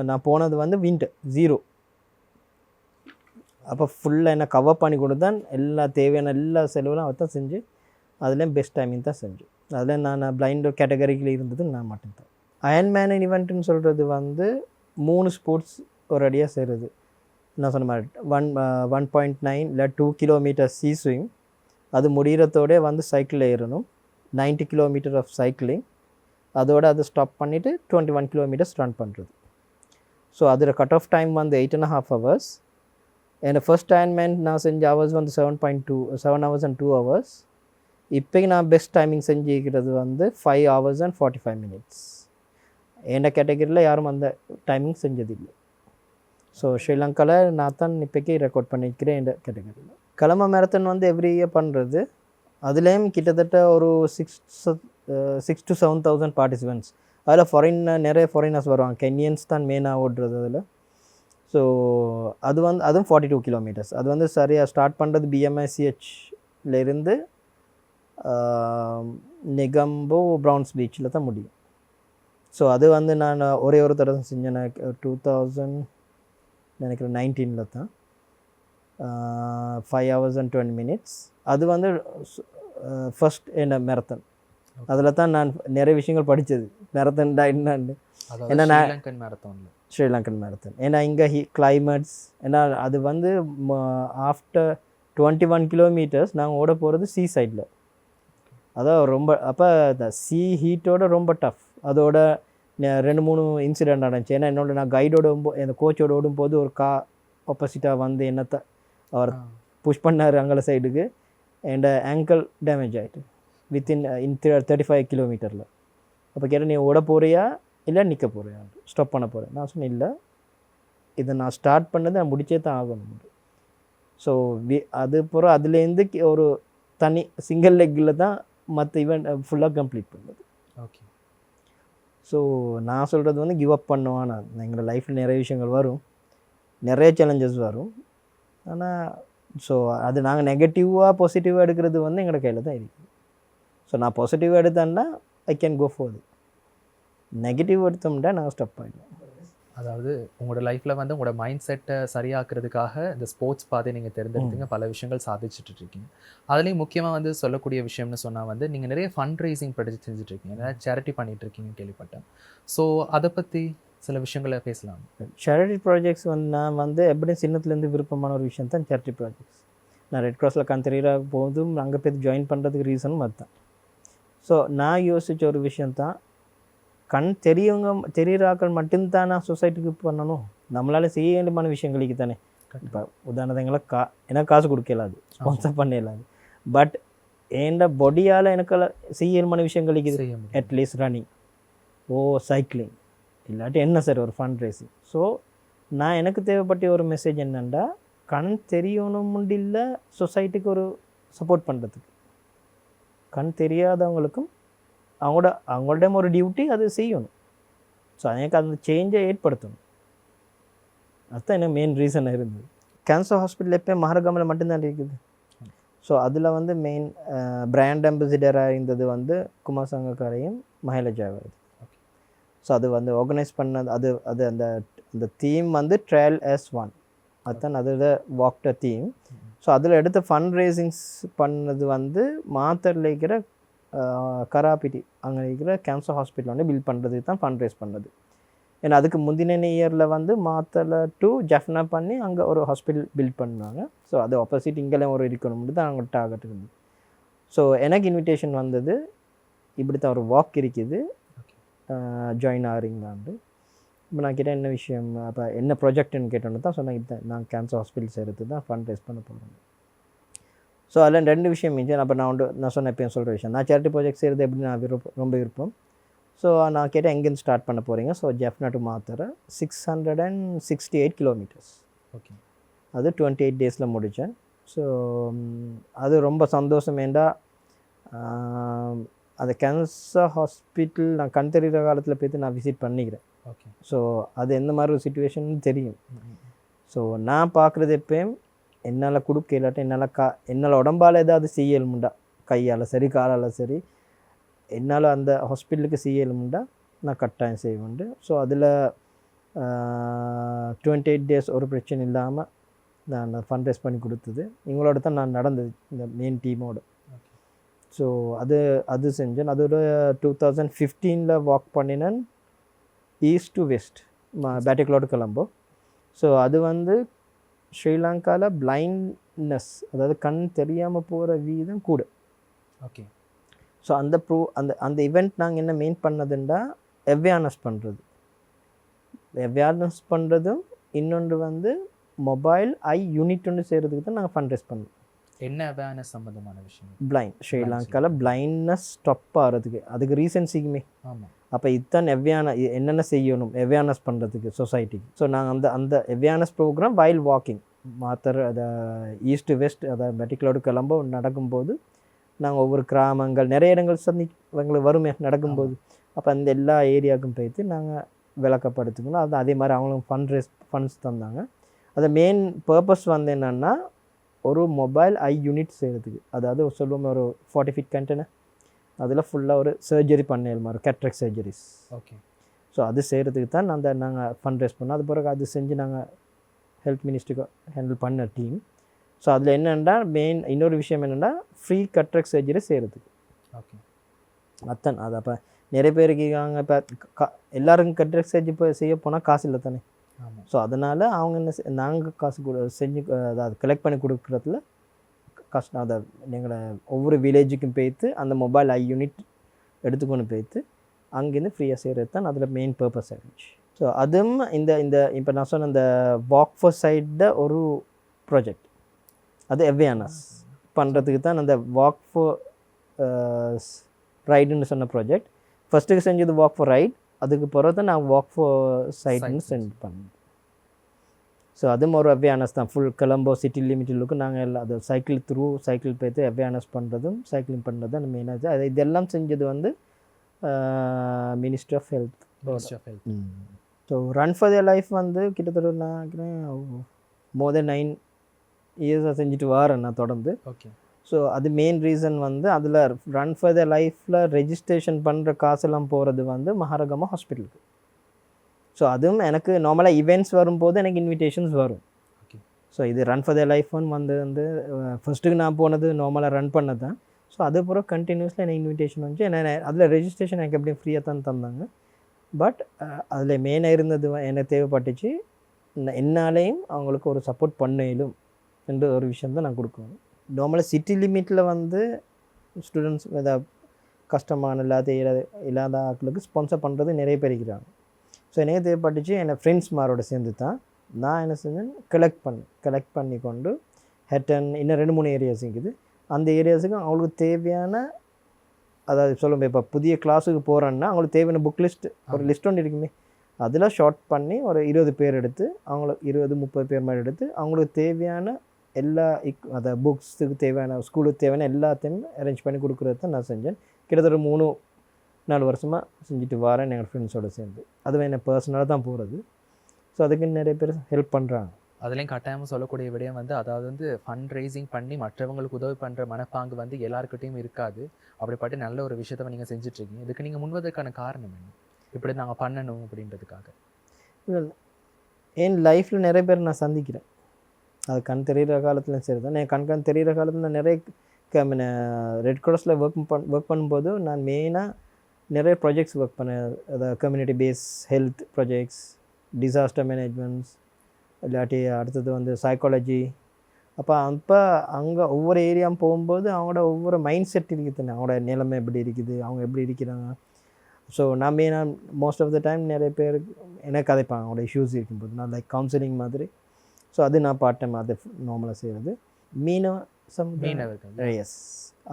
நான் போனது வந்து வின்டர் 0. அப்போ ஃபுல்லாக என்ன கவர் பண்ணி கொண்டு தான் எல்லா தேவையான எல்லா செலவுலாம் அவர் தான் செஞ்சு அதுலேயும் பெஸ்ட் டைமிங் தான் செஞ்சு. அதில் நான் பிளைண்ட் கேட்டகரிக்கில் இருந்தது நான் மட்டும்தான். அயன்மேன் ஈவெண்ட்டுன்னு சொல்கிறது வந்து 3 ஸ்போர்ட்ஸ் ஒரு அடியாக செய்கிறது. நான் சொன்ன மாதிரி 1.9 இல்லை 2 கிலோமீட்டர் சீ ஸ்விங். அது முடிகிறதோடே வந்து சைக்கிளில் ஏறணும். 90 கிலோமீட்டர் ஆஃப் சைக்கிளிங். அதோடு அதை ஸ்டாப் பண்ணிவிட்டு 21 கிலோமீட்டர்ஸ் ரன் பண்ணுறது. ஸோ அதில் கட் ஆஃப் டைம் வந்து 8.5 hours. என்னோட ஃபர்ஸ்ட் அயன்மேன் நான் செஞ்ச ஹவர்ஸ் வந்து 7 hours and 2 hours. இப்போக்கு நான் பெஸ்ட் டைமிங் செஞ்சுக்கிறது வந்து 5 hours and 45 minutes. என்னோட கேட்டகரியில் யாரும் அந்த டைமிங் செஞ்சதில்லை. ஸோ ஸ்ரீலங்காவில் நான் தான் இப்போக்கே ரெக்கார்ட் பண்ணிக்கிறேன் இந்த கேட்டகரியில். கொலம்போ மேரத்தான் வந்து எவ்ரி இயர் பண்ணுறது. அதுலேயும் கிட்டத்தட்ட ஒரு 6 to 7,000 பார்ட்டிசிபெண்ட்ஸ். அதில் நிறைய ஃபாரினர்ஸ் வருவாங்க. கென்யன்ஸ் தான் மெயினாக ஓடுறது அதில். ஸோ அதுவும் 42 கிலோமீட்டர்ஸ். அது வந்து சரியாக ஸ்டார்ட் பண்ணுறது BMICHலேருந்து நெகம்போ ப்ரௌன்ஸ் பீச்சில் தான் முடியும். ஸோ அது வந்து நான் ஒரே ஒரு தடவை செஞ்சேன். நான் 2000 நினைக்கிறேன் 19ல் தான் 5 hours and 20 minutes. அது வந்து ஃபர்ஸ்ட் என்ன மேரத்தான். அதில் தான் நான் நிறைய விஷயங்கள் படித்தது மேரத்தான்டா என்னன்னு. ஏன்னா நான் ஸ்ரீலங்கன் மேரத்தான்ல ஸ்ரீலங்கன் மேரத்தான். ஏன்னா இங்கே கிளைமேட்ஸ் ஏன்னா அது வந்து ஆஃப்டர் 21 kilometers நாங்கள் ஓட போகிறது சீ சைடில். அதான் ரொம்ப அப்போ இந்த சீ ஹீட்டோட ரொம்ப டஃப். அதோட 2-3 இன்சிடெண்ட் நடந்துச்சு. ஏன்னா என்னோட நான் கைடோட அந்த கோச்சோட ஓடும்போது ஒரு ஆப்போசிட்டாக வந்து என்னத்தை அவர் புஷ் பண்ணார் அங்கே சைடுக்கு. என் ஆங்கிள் டேமேஜ் ஆகிட்டு வித்தின் 35 kilometers. அப்போ கேட்டால் நீ ஓட போறியா இல்லை நிற்க போறியா, ஸ்டாப் பண்ண போகிறேன். நான் சொன்னேன் இல்லை, இதை நான் ஸ்டார்ட் பண்ணது நான் முடிச்சே தான் ஆகணும். ஸோ அது அப்புறம் அதுலேருந்து ஒரு தனி சிங்கிள் லெக்கில் தான் மற்ற ஈவெண்ட் ஃபுல்லாக கம்ப்ளீட் பண்ணது. ஓகே. ஸோ நான் சொல்கிறது வந்து கிவ் அப் பண்ணுவான். நான் எங்களோட லைஃப்பில் நிறைய விஷயங்கள் வரும், நிறைய சேலஞ்சஸ் வரும். ஆனால் ஸோ அது நாங்கள் நெகட்டிவாக பாசிட்டிவாக எடுக்கிறது வந்து எங்களோட கையில் தான் இருக்குது. ஸோ நான் பாசிட்டிவாக எடுத்தேன்னா I can go for it. Negative எடுத்தோம்னா நாங்கள் ஸ்டப் ஆகிடுவோம். அதாவது உங்களோட லைஃப்பில் வந்து உங்களோட மைண்ட் செட்டை சரியாக்குறதுக்காக இந்த ஸ்போர்ட்ஸ் பாதை நீங்கள் தேர்ந்தெடுத்தீங்க, பல விஷயங்கள் சாதிச்சுட்டு இருக்கீங்க. அதுலேயும் முக்கியமாக வந்து சொல்லக்கூடிய விஷயம்னு சொன்னால் வந்து நீங்கள் நிறைய ஃபண்ட் ரைசிங் படித்து செஞ்சுட்ருக்கீங்க, நிறைய சேரிட்டி பண்ணிகிட்டு இருக்கீங்கன்னு கேள்விப்பட்டேன். ஸோ அதை பற்றி சில விஷயங்களை பேசலாம். சேரிட்டி ப்ராஜெக்ட்ஸ் வந்து நான் வந்து எப்படி சின்னத்துலேருந்து விருப்பமான ஒரு விஷயம் தான் சேரிட்டி ப்ராஜெக்ட்ஸ். நான் ரெட் கிராஸில் கண்ட்ரியாக போதும் அங்கே போய் ஜாயின் பண்ணுறதுக்கு ரீசனும் அதுதான். ஸோ நான் யோசித்த ஒரு விஷயந்தான், கண் தெரியுறாக்கள் மட்டும்தான் நான் சொசைட்டிக்கு பண்ணணும். நம்மளால் செய்ய வேண்டியமான விஷயங்களுக்கு தானே. இப்போ உதாரணங்களை எனக்கு காசு கொடுக்கலாது, ஸ்பான்சர் பண்ண இல்லாது. பட் என் பொடியால் எனக்கு செய்ய வேண்டியமான விஷயங்களுக்கு அட்லீஸ்ட் ரன்னிங் சைக்கிளிங் இல்லாட்டி என்ன சார் ஒரு ஃபண்ட் ரைசிங். ஸோ நான் எனக்கு தேவைப்பட்ட ஒரு மெசேஜ் என்னென்னா, கண் தெரியணும் முடியல சொசைட்டிக்கு ஒரு சப்போர்ட் பண்ணுறதுக்கு. கண் தெரியாதவங்களுக்கும் அவங்கள்ட்ட ஒரு டியூட்டி அது செய்யணும். ஸோ எனக்கு அந்த சேஞ்சை ஏற்படுத்தணும். அதுதான் எனக்கு மெயின் ரீசனாக இருந்தது. கேன்சர் ஹாஸ்பிட்டல் எப்போ மஹரகமில் மட்டும்தான் இருக்குது. ஸோ அதில் வந்து மெயின் பிராண்ட் அம்பாசிடராக இருந்தது வந்து குமார் சங்கக்காரையும் மஹேலஜாவது. ஸோ அது வந்து ஆர்கனைஸ் பண்ணது அது அந்த தீம் வந்து ட்ரையல் S1. அதுதான் அதோட வாக்டர் தீம். ஸோ அதில் எடுத்த ஃபண்ட் ரைசிங்ஸ் பண்ணது வந்து மாத்தரில் இருக்கிற கராபிட்டி அங்கே இருக்கிற கேன்சர் ஹாஸ்பிட்டல் வந்து பில்ட் பண்ணுறதுக்கு தான் ஃபண்ட் ரைஸ் பண்ணது. ஏன்னா அதுக்கு முந்தின இயரில் வந்து மாத்தலை டு ஜஃப்னா பண்ணி அங்கே ஒரு ஹாஸ்பிட்டல் பில்ட் பண்ணாங்க. ஸோ அது ஆப்போசிட் இங்கெல்லாம் ஒரு இருக்கணும்னு தான் அவங்க டார்கெட் இருந்தது. ஸோ எனக்கு இன்விடேஷன் வந்தது, இப்படி தான் ஒரு வாக் இருக்குது, ஜாயின் ஆகிறீங்களான்னு. இப்போ நான் கேட்டேன் என்ன விஷயம், அப்போ என்ன ப்ராஜெக்ட்னு கேட்டோன்னு தான் சொன்னேன், இதுதான் நான் கேன்சர் ஹாஸ்பிட்டல் சேர்த்து தான் ஃபண்ட் ரைஸ் பண்ண போகிறேன். ஸோ அதில் 2 விஷயம் இருந்துச்சு. அப்போ நான் சொன்னேன் எப்பயும் சொல்கிற விஷயம், நான் சேரிட்டி ப்ராஜெக்ட் செய்கிறது எப்படி நான் ரொம்ப விருப்பம். ஸோ நான் கேட்டேன் எங்கேருந்து ஸ்டார்ட் பண்ண போகிறீங்க. ஸோ ஜஃப்னா டு மாத்தரை 668 kilometers. ஓகே. அது 28 daysல முடித்தேன். ஸோ அது ரொம்ப சந்தோஷம். ஏண்டா அந்த கேன்சர் ஹாஸ்பிட்டல் நான் கண் தெரிகிற காலத்தில் போய்ட்டு நான் விசிட் பண்ணிக்கிறேன். ஓகே. ஸோ அது எந்த மாதிரி ஒரு சுச்சுவேஷன் தெரியும். ஸோ நான் பார்க்குறது எப்பயும் என்னால் கொடுக்க இல்லாட்டி என்னால் உடம்பால் ஏதாவது செய்யலுமுண்டா, கையால் சரி காலால் சரி, என்னால் அந்த ஹாஸ்பிட்டலுக்கு செய்யலுமுண்டா நான் கட்டாயம் செய்வேன். ஸோ அதில் 28 days ஒரு பிரச்சனை இல்லாமல் நான் ஃபண்ட் ரைஸ் பண்ணி கொடுத்தது இவங்களோட தான் நான் நடந்தது, இந்த மெயின் டீமோடு. ஸோ அது செஞ்சேன். அதோட 2015 வாக் பண்ணினேன் east to west Batticaloa Colombo. So அது வந்து ஸ்ரீலங்காவில் பிளைண்ட்னஸ், அதாவது கண் தெரியாமல் போகிற வீதம் கூட. ஓகே. ஸோ அந்த இவெண்ட் நாங்கள் என்ன மெயின் பண்ணதுண்டா அவேர்னஸ் பண்ணுறதும் இன்னொன்று வந்து மொபைல் ஐ யூனிட் ஒன்று செய்கிறதுக்கு தான் நாங்கள் ஃபண்ட் ரைஸ் பண்ணோம். என்ன அவேர்னஸ் சம்மந்தமான விஷயம்? பிளைண்ட் ஸ்ரீலங்காவில் பிளைண்ட்னஸ் ஸ்டாப் ஆகிறதுக்கு அதுக்கு ரீசன்ஸுக்குமே. ஆமாம். அப்போ இதுதான் என்னென்ன செய்யணும் அவேர்னஸ் பண்ணுறதுக்கு சொசைட்டிக்கு. ஸோ நாங்கள் அந்த அவேர்னஸ் ப்ரோக்ராம் வைல் வாக்கிங் மாத்தர் அதை ஈஸ்ட் வெஸ்ட் அதை மெட்டிக்லோடு கிளம்ப நடக்கும்போது நாங்கள் ஒவ்வொரு கிராமங்கள் நிறைய இடங்கள் எங்களுக்கு வருமே நடக்கும்போது, அப்போ அந்த எல்லா ஏரியாவுக்கும் போய்த்து நாங்கள் விளக்கப்படுத்திக்கணும். அது அதே மாதிரி அவங்களுக்கு ஃபண்ட்ஸ் தந்தாங்க. அது மெயின் பர்பஸ் வந்து என்னென்னா ஒரு மொபைல் ஐ யூனிட் செய்கிறதுக்கு, அதாவது சொல்லுவோம் ஒரு 40 feet கண்டெய்னர் அதில் ஃபுல்லாக ஒரு சர்ஜரி பண்ணல மாதிரி கேட்ராக்ட் சர்ஜரிஸ். ஓகே. ஸோ அது செய்கிறதுக்கு தான் நாங்கள் ஃபண்ட் ரைஸ் பண்ணோம். அது பிறகு அது செஞ்சு நாங்கள் ஹெல்த் மினிஸ்ட்ரிக்கு ஹேண்டில் பண்ண டீம். ஸோ அதில் என்னென்னா இன்னொரு விஷயம் என்னென்னா ஃப்ரீ கட்ராக்ட் சர்ஜரி செய்கிறதுக்கு. ஓகே. அதான் அது அப்போ நிறைய பேருக்கு இருக்காங்க இப்போ எல்லாருக்கும் கட்ராக்ட் சர்ஜரி இப்போ செய்ய போனால் காசு இல்லை தானே. ஆமாம். ஸோ அதனால் அவங்க என்ன நாங்கள் காசு செஞ்சு அதாவது கலெக்ட் பண்ணி கொடுக்குறதுல கஷ்டம். அதை எங்களை ஒவ்வொரு வில்லேஜுக்கும் போய்த்து அந்த மொபைல் யூனிட் எடுத்துக்கொண்டு போய்த்து அங்கேருந்து ஃப்ரீயாக செய்கிறது தான் அதில் மெயின் பர்பஸ் ஆகிடுச்சு. ஸோ அதுவும் இந்த இப்போ நான் சொன்ன இந்த வாக் ஃபார் சைட ஒரு ப்ராஜெக்ட், அது அவேர்னஸ் பண்ணுறதுக்கு தான் அந்த வாக் ஃபார் ரைடுன்னு சொன்ன ப்ராஜெக்ட். ஃபஸ்ட்டுக்கு செஞ்சது வாக் ஃபார் ரைட், அதுக்கு பிறகு தான் நான் வாக் ஃபார் சைடுன்னு சென்ட் பண்ணேன். ஸோ அதுவும் ஒரு அவேர்னஸ் தான். ஃபுல் கொலம்போ சிட்டி லிமிட்டுக்கு நாங்கள் எல்லாம் அது சைக்கிள் போய்த்து அவேர்னஸ் பண்ணுறதும் சைக்கிளிங் பண்ணுறது தான் மெயினாக. அது இதெல்லாம் செஞ்சது வந்து ministry of health. So run for their life வந்து கிட்டத்தட்ட நான் நினைக்கிறேன் மோர் தென் 9 இயர்ஸாக செஞ்சுட்டு வரேன் நான் தொடர்ந்து. ஓகே. ஸோ அது மெயின் ரீசன் வந்து அதில் ரன் ஃபார் தியர் லைஃப்பில் ரெஜிஸ்ட்ரேஷன் பண்ணுற காசெல்லாம் போகிறது வந்து மகாரகமா ஹாஸ்பிட்டலுக்கு. ஸோ அதுவும் எனக்கு நார்மலாக ஈவெண்ட்ஸ் வரும்போது எனக்கு இன்விடேஷன்ஸ் வரும். ஓகே. ஸோ இது ரன் ஃபார் தியர் லைஃப்னு வந்து ஃபஸ்ட்டுக்கு நான் போனது நார்மலாக ரன் பண்ணது தான். ஸோ அதுக்கப்புறம் கண்டினியூஸில் எனக்கு இன்விடேஷன் வந்துச்சு. ஏன்னா அதில் ரெஜிஸ்ட்ரேஷன் எனக்கு எப்படியும் ஃப்ரீயாக தான் தந்தாங்க. பட் அதில் மெயினாக இருந்தது எனக்கு தேவைப்பட்டுச்சு என்னாலேயும் அவங்களுக்கு ஒரு சப்போர்ட் பண்ணலும் என்ற ஒரு விஷயம் தான் நான் கொடுக்கணும். நார்மலாக சிட்டி லிமிட்டில் வந்து ஸ்டூடெண்ட்ஸ் ஏதாவது கஷ்டமான இல்லாத ஆட்களுக்கு ஸ்பான்சர் பண்ணுறது நிறைய பேர் இருக்கிறாங்க. ஸோ எனக்கு தேவைப்பட்டுச்சு என்னை ஃப்ரெண்ட்ஸ்மாரோட சேர்ந்து தான் நான் என்ன செஞ்சேன் கலெக்ட் பண்ணி கொண்டு ஹெட்டன் இன்னும் 2-3 ஏரியாஸ் இருக்குது. அந்த ஏரியாஸுக்கு அவங்களுக்கு தேவையான, அதாவது சொல்லுங்கள் இப்போ புதிய கிளாஸுக்கு போகிறோன்னா அவங்களுக்கு தேவையான புக் லிஸ்ட் ஒரு லிஸ்ட் ஒன்று இருக்குமே, அதில் ஷார்ட் பண்ணி ஒரு 20 பேர் எடுத்து அவங்களுக்கு 20-30 பேர் மாதிரி எடுத்து அவங்களுக்கு தேவையான எல்லா அதை புக்ஸுக்கு தேவையான ஸ்கூலுக்கு தேவையான எல்லாத்தையும் அரேஞ்ச் பண்ணி கொடுக்குறது தான் நான் செஞ்சேன். கிட்டத்தட்ட 3-4 வருஷமாக செஞ்சுட்டு வரேன் எங்கள் ஃப்ரெண்ட்ஸோடு சேர்ந்து. அதுவும் என்ன பர்சனலாக தான் போகிறது. ஸோ அதுக்கு நிறைய பேர் ஹெல்ப் பண்ணுறாங்க. அதுலேயும் கட்டாயமாக சொல்லக்கூடிய விடயம் வந்து அதாவது வந்து ஃபண்ட் ரைசிங் பண்ணி மற்றவங்களுக்கு உதவி பண்ணுற மனப்பாங்கு வந்து எல்லாருக்கிட்டையும் இருக்காது. அப்படிப்பட்ட நல்ல ஒரு விஷயத்தை நீங்கள் செஞ்சிட்ருக்கீங்க. இதுக்கு நீங்கள் முன்வதற்கான காரணம் என்ன? இப்படி நாங்கள் பண்ணணும் அப்படின்றதுக்காக? இல்லை, என் லைஃப்பில் நிறைய பேர் நான் சந்திக்கிறேன். அது கண் தெரிகிற காலத்துலையும் சரி தான். நான் கண் தெரிகிற காலத்தில் நான் நிறைய ரெட் கிராஸில் ஒர்க் பண்ணும்போது நான் மெயினாக நிறைய ப்ராஜெக்ட்ஸ் ஒர்க் பண்ணேன். அதாவது community base health projects, disaster managements, இல்லாட்டி அடுத்தது வந்து சைக்காலஜி. அப்போ அங்கே ஒவ்வொரு ஏரியாவும் போகும்போது அவங்களோட ஒவ்வொரு மைண்ட் செட் இருக்குது, அவங்களோட நிலைமை எப்படி இருக்குது, அவங்க எப்படி இருக்கிறாங்க. ஸோ நான் மெயினாக மோஸ்ட் ஆஃப் த டைம் நிறைய பேர் எனக்கு கதைப்பாங்க அவங்களோட இஷ்யூஸ் இருக்கும்போது. நான் லைக் கவுன்சிலிங் மாதிரி. ஸோ அது நான் பார்ட் டைம் அது நார்மலாக செய்கிறது. எஸ்.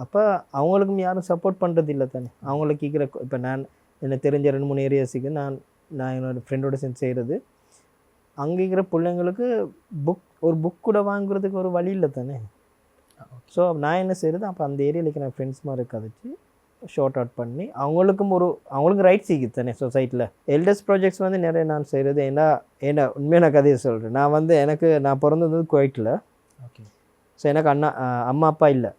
அப்போ அவங்களுக்கும் யாரும் சப்போர்ட் பண்ணுறது இல்லை தானே. அவங்களுக்கு இருக்கிற இப்போ நான் எனக்கு தெரிஞ்ச 2-3 ஏரியாஸுக்கு நான் என்னோடய ஃப்ரெண்டோட சேர்ந்து செய்கிறது. அங்கே இருக்கிற பிள்ளைங்களுக்கு ஒரு புக் கூட வாங்குறதுக்கு ஒரு வழி இல்லை தானே. ஸோ நான் என்ன செய்கிறது, அப்போ அந்த ஏரியாவில் இருக்கிற ஃப்ரெண்ட்ஸ் மாதிரி கதைச்சி ஷார்ட் அவுட் பண்ணி அவங்களுக்கும் ரைட்ஸ் இருக்குது தானே சொசைட்டியில். எல்டர்ஸ் ப்ராஜெக்ட்ஸ் வந்து நிறைய நான் செய்கிறது. ஏன்னா உண்மையாக நான் கதையை சொல்கிறேன். நான் பிறந்தது குவைட்டில். ஓகே. ஸோ எனக்கு அம்மா அப்பா இல்லை.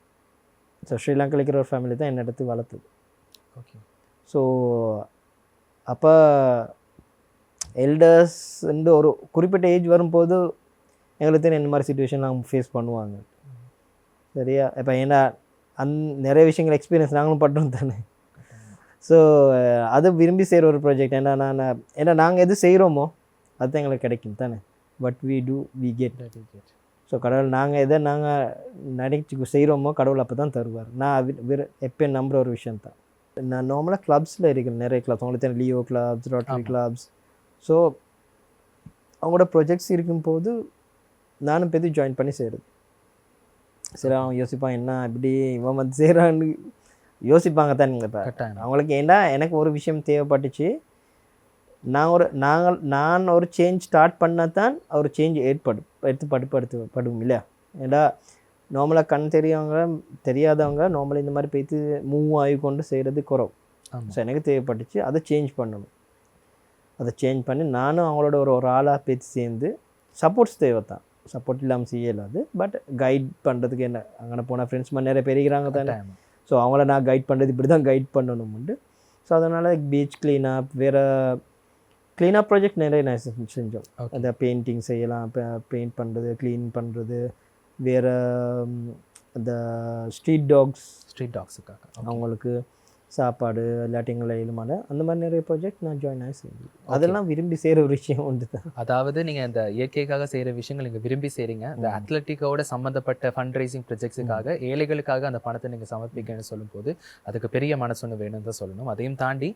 ஸோ ஸ்ரீலங்காவில் இருக்கிற ஒரு ஃபேமிலி தான் என்னை எடுத்து வளர்த்துது. ஓகே. ஸோ அப்போ எல்டர்ஸ் ஒரு குறிப்பிட்ட ஏஜ் வரும்போது எங்களுக்கு தெரியும் இந்த மாதிரி சுச்சுவேஷன் நாங்கள் ஃபேஸ் பண்ணுவாங்க. சரியா? இப்போ ஏன்னா நிறைய விஷயங்கள் எக்ஸ்பீரியன்ஸ் நாங்களும் பண்ணுறோம் தானே. ஸோ அதை விரும்பி செய்கிற ஒரு ப்ராஜெக்ட். ஏன்னா நாங்கள் எது செய்கிறோமோ அதுதான் எங்களுக்கு கிடைக்கும் தானே. But we get. ஸோ கடவுள் நாங்கள் நினைச்சி செய்கிறோமோ கடவுள் அப்போ தான் தருவார். நான் எப்போ நம்புகிற ஒரு விஷயம் தான். நான் நார்மலாக கிளப்ஸில் இருக்கிறேன், நிறைய கிளப்ஸ். அவங்களுக்கு தெரியும் Leo clubs, rotary clubs. So அவங்களோட ப்ரொஜெக்ட்ஸ் இருக்கும்போது நானும் போய் ஜாயின் பண்ணி செய்கிறது. சரி, அவன் யோசிப்பான் என்ன இப்படி இவன் வந்து செய்கிறான்னு யோசிப்பாங்க தான். இப்போ அவங்களுக்கு ஏன்னா எனக்கு ஒரு விஷயம் தேவைப்பட்டுச்சு. நான் ஒரு சேஞ்ச் ஸ்டார்ட் பண்ணால் தான் ஒரு சேஞ்ச் படுவோம் இல்லையா. ஏன்னா நார்மலாக கண் தெரியாதவங்க நார்மலாக இந்த மாதிரி போய்த்து மூவ் ஆகி கொண்டு செய்கிறது குறவு. ஸோ எனக்கு தேவைப்பட்டுச்சு அதை சேஞ்ச் பண்ணணும். அதை சேஞ்ச் பண்ணி நானும் அவங்களோட ஒரு ஆளாக பேசி சேர்ந்து சப்போர்ட்ஸ் தேவை தான். சப்போர்ட் இல்லாமல் செய்யலாது. பட் கைட் பண்ணுறதுக்கு என்ன அங்கே போனால் ஃப்ரெண்ட்ஸ் மாதிரி நிறைய பெருகிறாங்க தானே. ஸோ அவங்கள நான் கைட் பண்ணுறது இப்படி தான் கைட் பண்ணணும்ண்டு. ஸோ அதனால் பீச் க்ளீனப், வேறு க்ளீனப் ப்ராஜெக்ட் நிறைய நான் செஞ்சோம். ஓகே. அந்த பெயிண்டிங் செய்யலாம், பெயிண்ட் பண்ணுறது, க்ளீன் பண்ணுறது, வேறு அந்த ஸ்ட்ரீட் டாக்ஸ் ஸ்ட்ரீட் டாக்ஸுக்காக. ஓகே. அவங்களுக்கு சாப்பாடு இல்லாட்டிங்களை எழுமாட அந்த மாதிரி நிறைய ப்ராஜெக்ட் நான் ஜாயின் ஆகி செஞ்சேன். அதெல்லாம் விரும்பி செய்கிற ஒரு விஷயம் உண்டு தான். அதாவது நீங்கள் இந்த இயற்கைக்காக செய்கிற விஷயங்கள் நீங்கள் விரும்பி செய்கிறீங்க. இந்த அத்லட்டிக்கோட சம்மந்தப்பட்ட ஃபண்ட் ரைசிங் ப்ரொஜெக்ட்ஸுக்காக ஏழைகளுக்காக அந்த பணத்தை நீங்கள் சமர்ப்பிக்கணும்னு சொல்லும்போது அதுக்கு பெரிய மனசொன்று வேணும்னு தான் சொல்லணும். அதையும் தாண்டி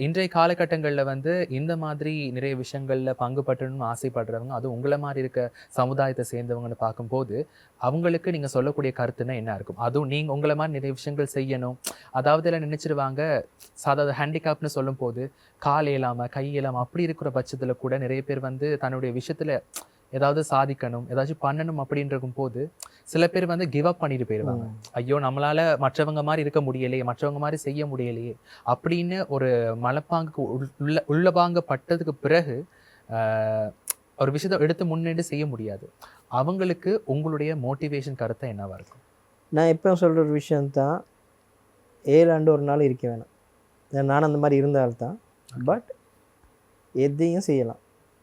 இன்றைய காலகட்டங்களில் வந்து இந்த மாதிரி நிறைய விஷயங்களில் பங்கு பற்றணும்னு ஆசைப்படுறவங்க, அதுவும் உங்களை மாதிரி இருக்க சமுதாயத்தை சேர்ந்தவங்கன்னு பார்க்கும்போது அவங்களுக்கு நீங்கள் சொல்லக்கூடிய கருத்துன்னா என்ன இருக்கும்? அதுவும் நீங்கள் உங்களை மாதிரி நிறைய விஷயங்கள் செய்யணும், அதாவது எல்லாம் நினைச்சிருவாங்க சாதாரண ஹேண்டிகேப்னு சொல்லும் போது கால் இயலாமல் கை இயலாமல் அப்படி இருக்கிற பட்சத்தில் கூட நிறைய பேர் வந்து தன்னுடைய விஷயத்தில் ஏதாவது சாதிக்கணும், ஏதாச்சும் பண்ணணும் அப்படின்றக்கும் போது சில பேர் வந்து கிவ் அப் பண்ணிட்டு போயிடுவாங்க. ஐயோ நம்மளால மற்றவங்க மாதிரி இருக்க முடியலையே, மற்றவங்க மாதிரி செய்ய முடியலையே அப்படின்னு ஒரு மனப்பாங்குக்கு உள்ளபாங்கப்பட்டதுக்கு பிறகு ஒரு விஷயத்தை எடுத்து முன்னெடுத்து செய்ய முடியாது. அவங்களுக்கு உங்களுடைய மோட்டிவேஷன் கருத்தை என்னவா இருக்கும்? நான் எப்போ சொல்கிற ஒரு விஷயந்தான், 7 ஆண்டு ஒரு நாள் இருக்க வேணாம். நான் அந்த மாதிரி இருந்தால்தான். பட் எதையும் செய்யலாம்.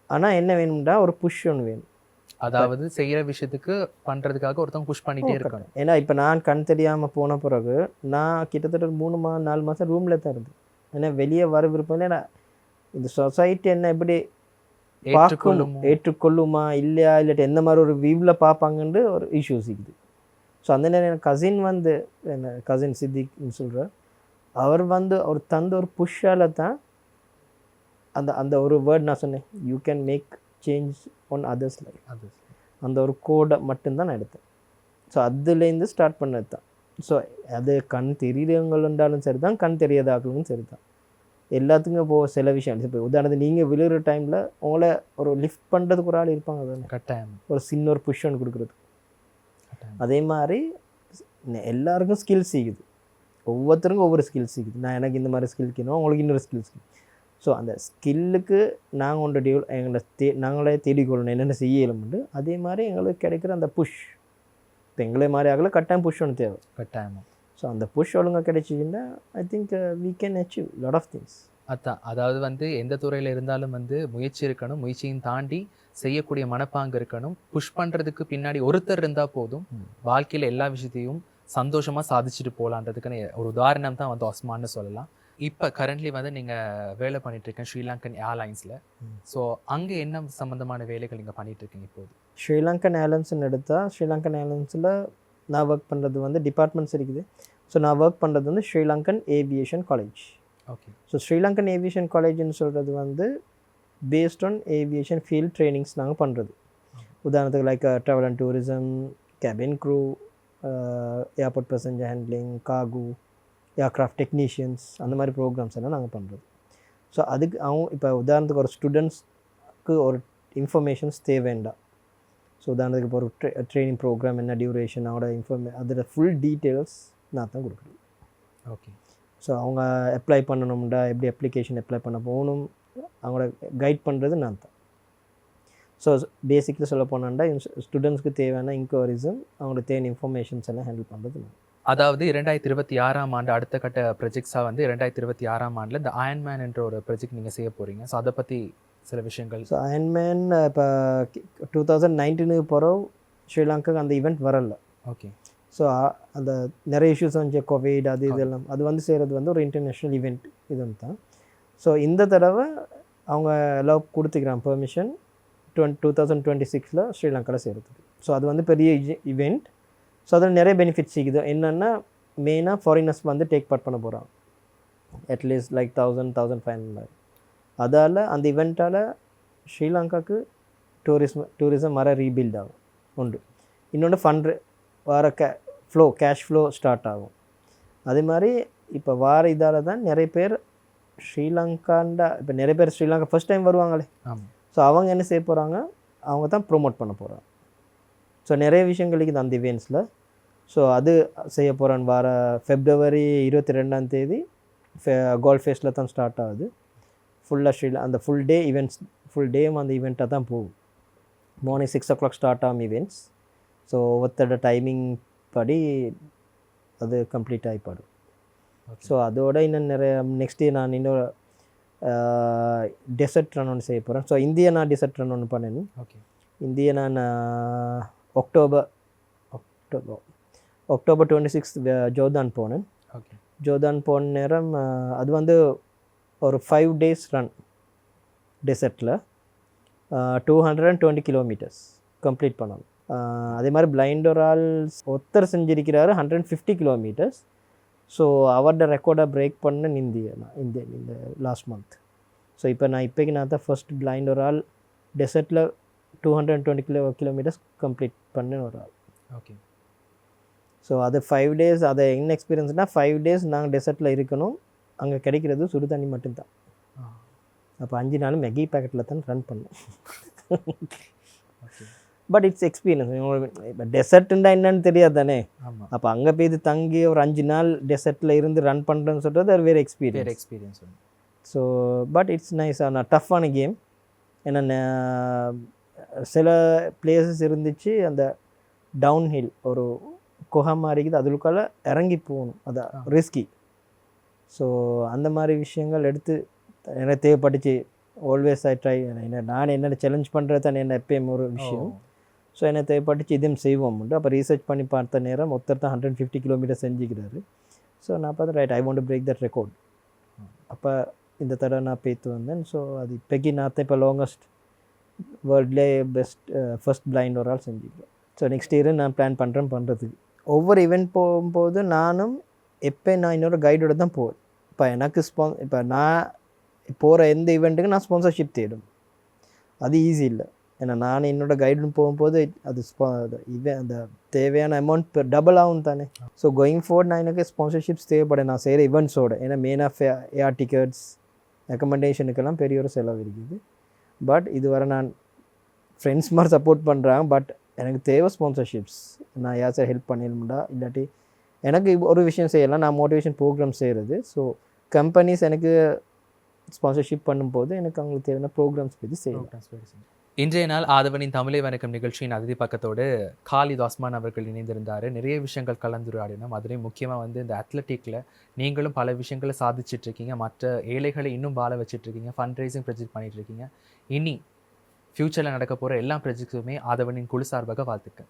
ஆனால் என்ன வேணும்டா ஒரு புஷ் ஒன்று வேணும். அதாவது செய்கிற விஷயத்துக்கு பண்ணுறதுக்காக ஒருத்தவங்க புஷ் பண்ணிகிட்டே இருக்கணும். ஏன்னா இப்போ நான் கண் தெரியாமல் போன பிறகு நான் கிட்டத்தட்ட 3 மாதம் 4 மாதம் ரூமில் தான் இருந்தேன். ஏன்னா வெளியே வர விருப்பம் இல்லை. இந்த சொசைட்டி என்ன எப்படி ஏற்றுக்கொள்ளுமா இல்லையா, இல்லாட்டி எந்த மாதிரி ஒரு வியூவில் பார்ப்பாங்கன்னு ஒரு இஷ்யூஸ் இருக்குது. ஸோ அந்த நேரம் எனக்கு கசின் வந்து என்ன கசின் சித்திக்னு சொல்கிறார், அவர் வந்து அவர் தந்த ஒரு புஷ்ஷால் தான் அந்த அந்த ஒரு வேர்ட் நான் சொன்னேன், you can make change on others life. அந்த ஒரு கோடை மட்டும்தான் நான் எடுத்தேன். ஸோ அதுலேருந்து ஸ்டார்ட் பண்ணது தான். ஸோ அது கண் தெரியுறவங்களுண்டாலும் சரி தான், கண் தெரியாதாக்களும் சரி தான், எல்லாத்துக்கும் இப்போது சில விஷயம். இப்போ உதாரணத்துக்கு நீங்கள் விழுகிற டைமில் உங்களை ஒரு லிஃப்ட் பண்ணுறதுக்கு ஒரு ஆள் இருப்பாங்க தானே, கட்டாயம் ஒரு சின்ன ஒரு புஷ் ஒன்று கொடுக்குறதுக்கு. அதே மாதிரி எல்லாருக்கும் ஸ்கில்ஸ் இருக்குது, ஒவ்வொருத்தருக்கும் ஒவ்வொரு ஸ்கில்ஸ் இருக்குது. நான் எனக்கு இந்த மாதிரி ஸ்கில் இருக்கணும், உங்களுக்கு இன்னொரு ஸ்கில்ஸ். ஸோ அந்த ஸ்கில்லுக்கு நாங்கள் ஒன்று எங்களை நாங்களே தேடிக்கொள்ளணும் என்னென்ன செய்யலும்ண்டு. அதே மாதிரி எங்களுக்கு கிடைக்கிற அந்த புஷ், இப்போ எங்களை மாதிரி ஆகல கட்டாயம் புஷ் ஒன்று தேவை, கட்டாயமாக. ஸோ அந்த புஷ் ஒழுங்காக கிடைச்சிங்கன்னா I think we can achieve lot of things. அதான், அதாவது வந்து எந்த துறையில் இருந்தாலும் வந்து முயற்சி இருக்கணும், முயற்சியும் தாண்டி செய்யக்கூடிய மனப்பாங்கு இருக்கணும். புஷ் பண்ணுறதுக்கு பின்னாடி ஒருத்தர் இருந்தால் போதும், வாழ்க்கையில் எல்லா விஷயத்தையும் சந்தோஷமாக சாதிச்சுட்டு போகலான்றதுக்குன்னு ஒரு உதாரணம் தான் வந்து ஒஸ்மான்னு சொல்லலாம். இப்போ கரண்ட்லி வந்து நீங்கள் வேலை பண்ணிகிட்ருக்கேன் ஸ்ரீலங்கன் ஏர்லைன்ஸில். ஸோ அங்கே என்ன சம்மந்தமான வேலைகள் நீங்கள் பண்ணிகிட்ருக்கீங்க இப்போது? ஸ்ரீலங்கன் ஏர்லைன்ஸ்ன்னு எடுத்தால், ஸ்ரீலங்கன் ஏர்லைன்ஸில் நான் ஒர்க் பண்ணுறது வந்து டிபார்ட்மெண்ட்ஸ் இருக்குது. ஸோ நான் ஒர்க் பண்ணுறது வந்து Sri Lankan aviation college. Okay. So Sri Lankan aviation காலேஜ்னு சொல்கிறது வந்து based on aviation field trainings நாங்கள் பண்ணுறது. உதாரணத்துக்கு like travel and tourism, cabin crew, airport passenger handling, cargo, aircraft technicians, அந்த மாதிரி ப்ரோக்ராம்ஸ் எல்லாம் நாங்கள் பண்ணுறது. ஸோ அதுக்கு அவங்க இப்போ உதாரணத்துக்கு ஒரு ஸ்டூடெண்ட்ஸ்க்கு ஒரு இன்ஃபர்மேஷன்ஸ் தேவைண்டா. ஸோ உதாரணத்துக்கு இப்போ ஒரு ட்ரைனிங் ப்ரோக்ராம் என்ன டியூரேஷன், அவங்களோட அதோட ஃபுல் டீட்டெயில்ஸ் நான் தான் கொடுக்குறேன். ஓகே. ஸோ அவங்க அப்ளை பண்ணணும்டா, எப்படி அப்ளிகேஷன் அப்ளை பண்ண போகணும், அவங்கள கைட் பண்ணுறது நான் தான். ஸோ பேசிக்கலி சொல்ல போனாண்டா ஸ்டூடெண்ட்ஸ்க்கு தேவையான இன்கொயரிஸும் அவங்களுக்கு தேவையான இன்ஃபர்மேஷன்ஸ் எல்லாம் ஹேண்டில் பண்ணுறது நான். அதாவது 2026ஆம் ஆண்டு அடுத்த கட்ட ப்ரொஜெக்ட்ஸாக வந்து 2026ஆம் ஆண்டில் இந்த அயன்மேன் என்ற ஒரு ப்ரொஜெக்ட் நீங்கள் செய்ய போகிறீங்க. ஸோ அதை பற்றி சில விஷயங்கள். ஸோ அயன்மேன் இப்போ 2019 பிறகு ஸ்ரீலங்காவுக்கு அந்த ஈவெண்ட் வரல. ஓகே. ஸோ அந்த நிறைய இஷ்யூஸ் வந்து கோவிட் அது இதெல்லாம் அது வந்து செய்கிறது வந்து ஒரு இன்டர்நேஷ்னல் ஈவெண்ட் இது தான். ஸோ இந்த தடவை அவங்க எல்லாம் கொடுத்துக்கிறாங்க பெர்மிஷன் 2026 ஸ்ரீலங்காவில் செய்கிறதுக்கு. ஸோ அது வந்து பெரிய ஈவெண்ட். ஸோ அதில் நிறைய பெனிஃபிட்ஸ் இருக்குது. என்னென்னா மெயினாக ஃபாரினர்ஸ் வந்து டேக் பார்ட் பண்ண போகிறாங்க, அட்லீஸ்ட் லைக் 1000-1500. அதால் அந்த ஈவெண்ட்டால் ஸ்ரீலங்காவுக்கு டூரிசம் வர ரீபில்ட் ஆகும் உண்டு. இன்னொன்று ஃபண்ட் வர கேஷ் ஃப்ளோ ஸ்டார்ட் ஆகும். அதே மாதிரி இப்போ வார இதால் தான் நிறைய பேர் ஸ்ரீலங்காண்டா, இப்போ நிறைய பேர் ஸ்ரீலங்கா ஃபஸ்ட் டைம் வருவாங்களே, ஸோ அவங்க என்ன செய்ய போகிறாங்க, அவங்க தான் ப்ரொமோட் பண்ண போகிறாங்க. ஸோ நிறைய விஷயங்கள் இருக்குது அந்த இவெண்ட்ஸில். ஸோ அது செய்ய போகிறான்னு வர February 22 கோல்ட் ஃபேஸ்ட்டில் தான் ஸ்டார்ட் ஆகுது. ஃபுல்லாக அந்த ஃபுல் டே ஈவெண்ட்ஸ், ஃபுல் டேவும் அந்த ஈவெண்ட்டாக தான் போகும். மார்னிங் 6 o'clock ஸ்டார்ட் ஆகும் ஈவெண்ட்ஸ். ஸோ ஒவ்வொருத்தோட டைமிங் படி அது கம்ப்ளீட் ஆகிப்பாடும். ஸோ அதோட இன்னும் நிறைய நெக்ஸ்ட் நான் இன்னொரு டெசர்ட் ரன் ஒன்று செய்ய போகிறேன். ஸோ இந்தியா நான் டெசர்ட் ரன் ஒன்று பண்ணணும். ஓகே. இந்தியா நான் அக்டோபர் அக்டோபர் 26 ஜோர்தான் போனேன். ஓகே. ஜோர்தான் போன நேரம் அது வந்து ஒரு 5 days ரன் டெசர்ட்டில் 220 கிலோமீட்டர்ஸ் கம்ப்ளீட் பண்ணணும். அதே மாதிரி பிளைண்ட் ஒரு ஆள் ஒருத்தர் செஞ்சிருக்கிறாரு 150 கிலோமீட்டர்ஸ். ஸோ அவரோட ரெக்கார்டை பிரேக் பண்ண இந்த லாஸ்ட் மந்த். ஸோ இப்போ நான் தான் ஃபர்ஸ்ட் பிளைண்ட் ஒரு ஆள் டெசர்ட்டில் 220 கிலோமீட்டர்ஸ் கம்ப்ளீட் பண்ண ஒரு ஆள். ஓகே. ஸோ அது 5 days. அதை என்ன எக்ஸ்பீரியன்ஸ்னால் 5 days நாங்கள் டெசர்ட்டில் இருக்கணும். அங்கே கிடைக்கிறது சுடு தண்ணி மட்டும்தான். அப்போ 5 நாள் மேகி பேக்கெட்டில் தான் ரன் பண்ணோம். But it's experience. இப்போ டெசர்ட்டுண்டா என்னன்னு தெரியாது தானே. அப்போ அங்கே போய் தங்கி ஒரு 5 நாள் டெசர்ட்டில் இருந்து ரன் பண்ணுறேன்னு சொல்கிறது அது வேறு experience. So but it's nice. ஆனால் டஃப்பான கேம். ஏன்னா சில பிளேசஸ் இருந்துச்சு அந்த டவுன் ஹில் ஒரு குகை மாதிரி இருக்குது, அதுக்குள்ள இறங்கி போகணும், அதான் ரிஸ்கி. ஸோ அந்த மாதிரி விஷயங்கள் எடுத்து எனக்கு தேவைப்பட்டுச்சு. Always I try. நான் என்னென்ன சேலஞ்ச் பண்ணுறது தானே என்ன எப்பயும் ஒரு விஷயம். ஸோ என்ன தேவைப்பட்டுச்சு இதையும் செய்வோம். அப்போ ரீசர்ச் பண்ணி பார்த்த நேரம் ஒருத்தர் தான் 150 கிலோமீட்டர் செஞ்சுக்கிறாரு. ஸோ நான் பார்த்து right I want to break that record. அப்போ இந்த தடவை நான் பேத்து வந்தேன். ஸோ அது இப்போக்கி நான் இப்போ லாங்கஸ்ட் வேர்ல்ட்லே பெஸ்ட் ஃபர்ஸ்ட் பிளைண்ட் ஒரு ஆள் செஞ்சுக்கிறேன். ஸோ நெக்ஸ்ட் இயர் நான் பிளான் பண்ணுறதுக்கு ஒவ்வொரு ஈவெண்ட் போகும்போது நானும் எப்போ நான் இன்னொரு கைடோட தான் போவேன். இப்போ எனக்கு இப்போ நான் போகிற எந்த ஈவெண்ட்டுக்கு நான் ஸ்பான்சர்ஷிப் தேடும். அது ஈஸி இல்லை. ஏன்னா நான் என்னோடய கைடுன்னு போகும்போது அது அந்த தேவையான அமௌண்ட் டபுள் ஆகும் தானே. ஸோ கோயிங் ஃபார்வர்ட் நான் எனக்கு ஸ்பான்சர்ஷிப்ஸ் தேவைப்படும் நான் செய்கிற ஈவெண்ட்ஸோட. ஏன்னா மெயின் ஆஃப் ஏர் டிக்கெட்ஸ் ரெக்கமெண்டேஷனுக்கெல்லாம் பெரிய ஒரு செலவு இருக்குது. பட் இதுவரை நான் ஃப்ரெண்ட்ஸ் மாதிரி சப்போர்ட் பண்ணுறாங்க. பட் எனக்கு தேவை ஸ்பான்சர்ஷிப்ஸ். நான் யாராச்சும் ஹெல்ப் பண்ணிடணும்டா, இல்லாட்டி எனக்கு ஒரு விஷயம் செய்யலாம். நான் மோட்டிவேஷன் ப்ரோக்ராம் செய்கிறது. ஸோ கம்பெனிஸ் எனக்கு ஸ்பான்சர்ஷிப் பண்ணும்போது எனக்கு அவங்களுக்கு தேவையான ப்ரோக்ராம்ஸ் பற்றி செய்யலாம். இன்றைய நாள் ஆதவனின் தமிழை வணக்கம் நிகழ்ச்சியின் அதிதி பக்கத்தோடு காலித் ஒஸ்மான் அவர்கள் இணைந்திருந்தார். நிறைய விஷயங்கள் கலந்துரையாடினோம். அதுலேயும் முக்கியமாக இந்த அத்லட்டிக்கில் நீங்களும் பல விஷயங்களை சாதிச்சிட்ருக்கீங்க. மற்ற ஏழைகளை இன்னும் வாழ வச்சிட்ருக்கீங்க. ஃபண்ட் ரைசிங் ப்ராஜெக்ட் பண்ணிகிட்ருக்கீங்க. இனி ஃப்யூச்சரில் நடக்க போகிற எல்லா ப்ராஜெக்ட்ஸுமே ஆதவனின் குழு சார்பாக வாழ்த்துக்கள்.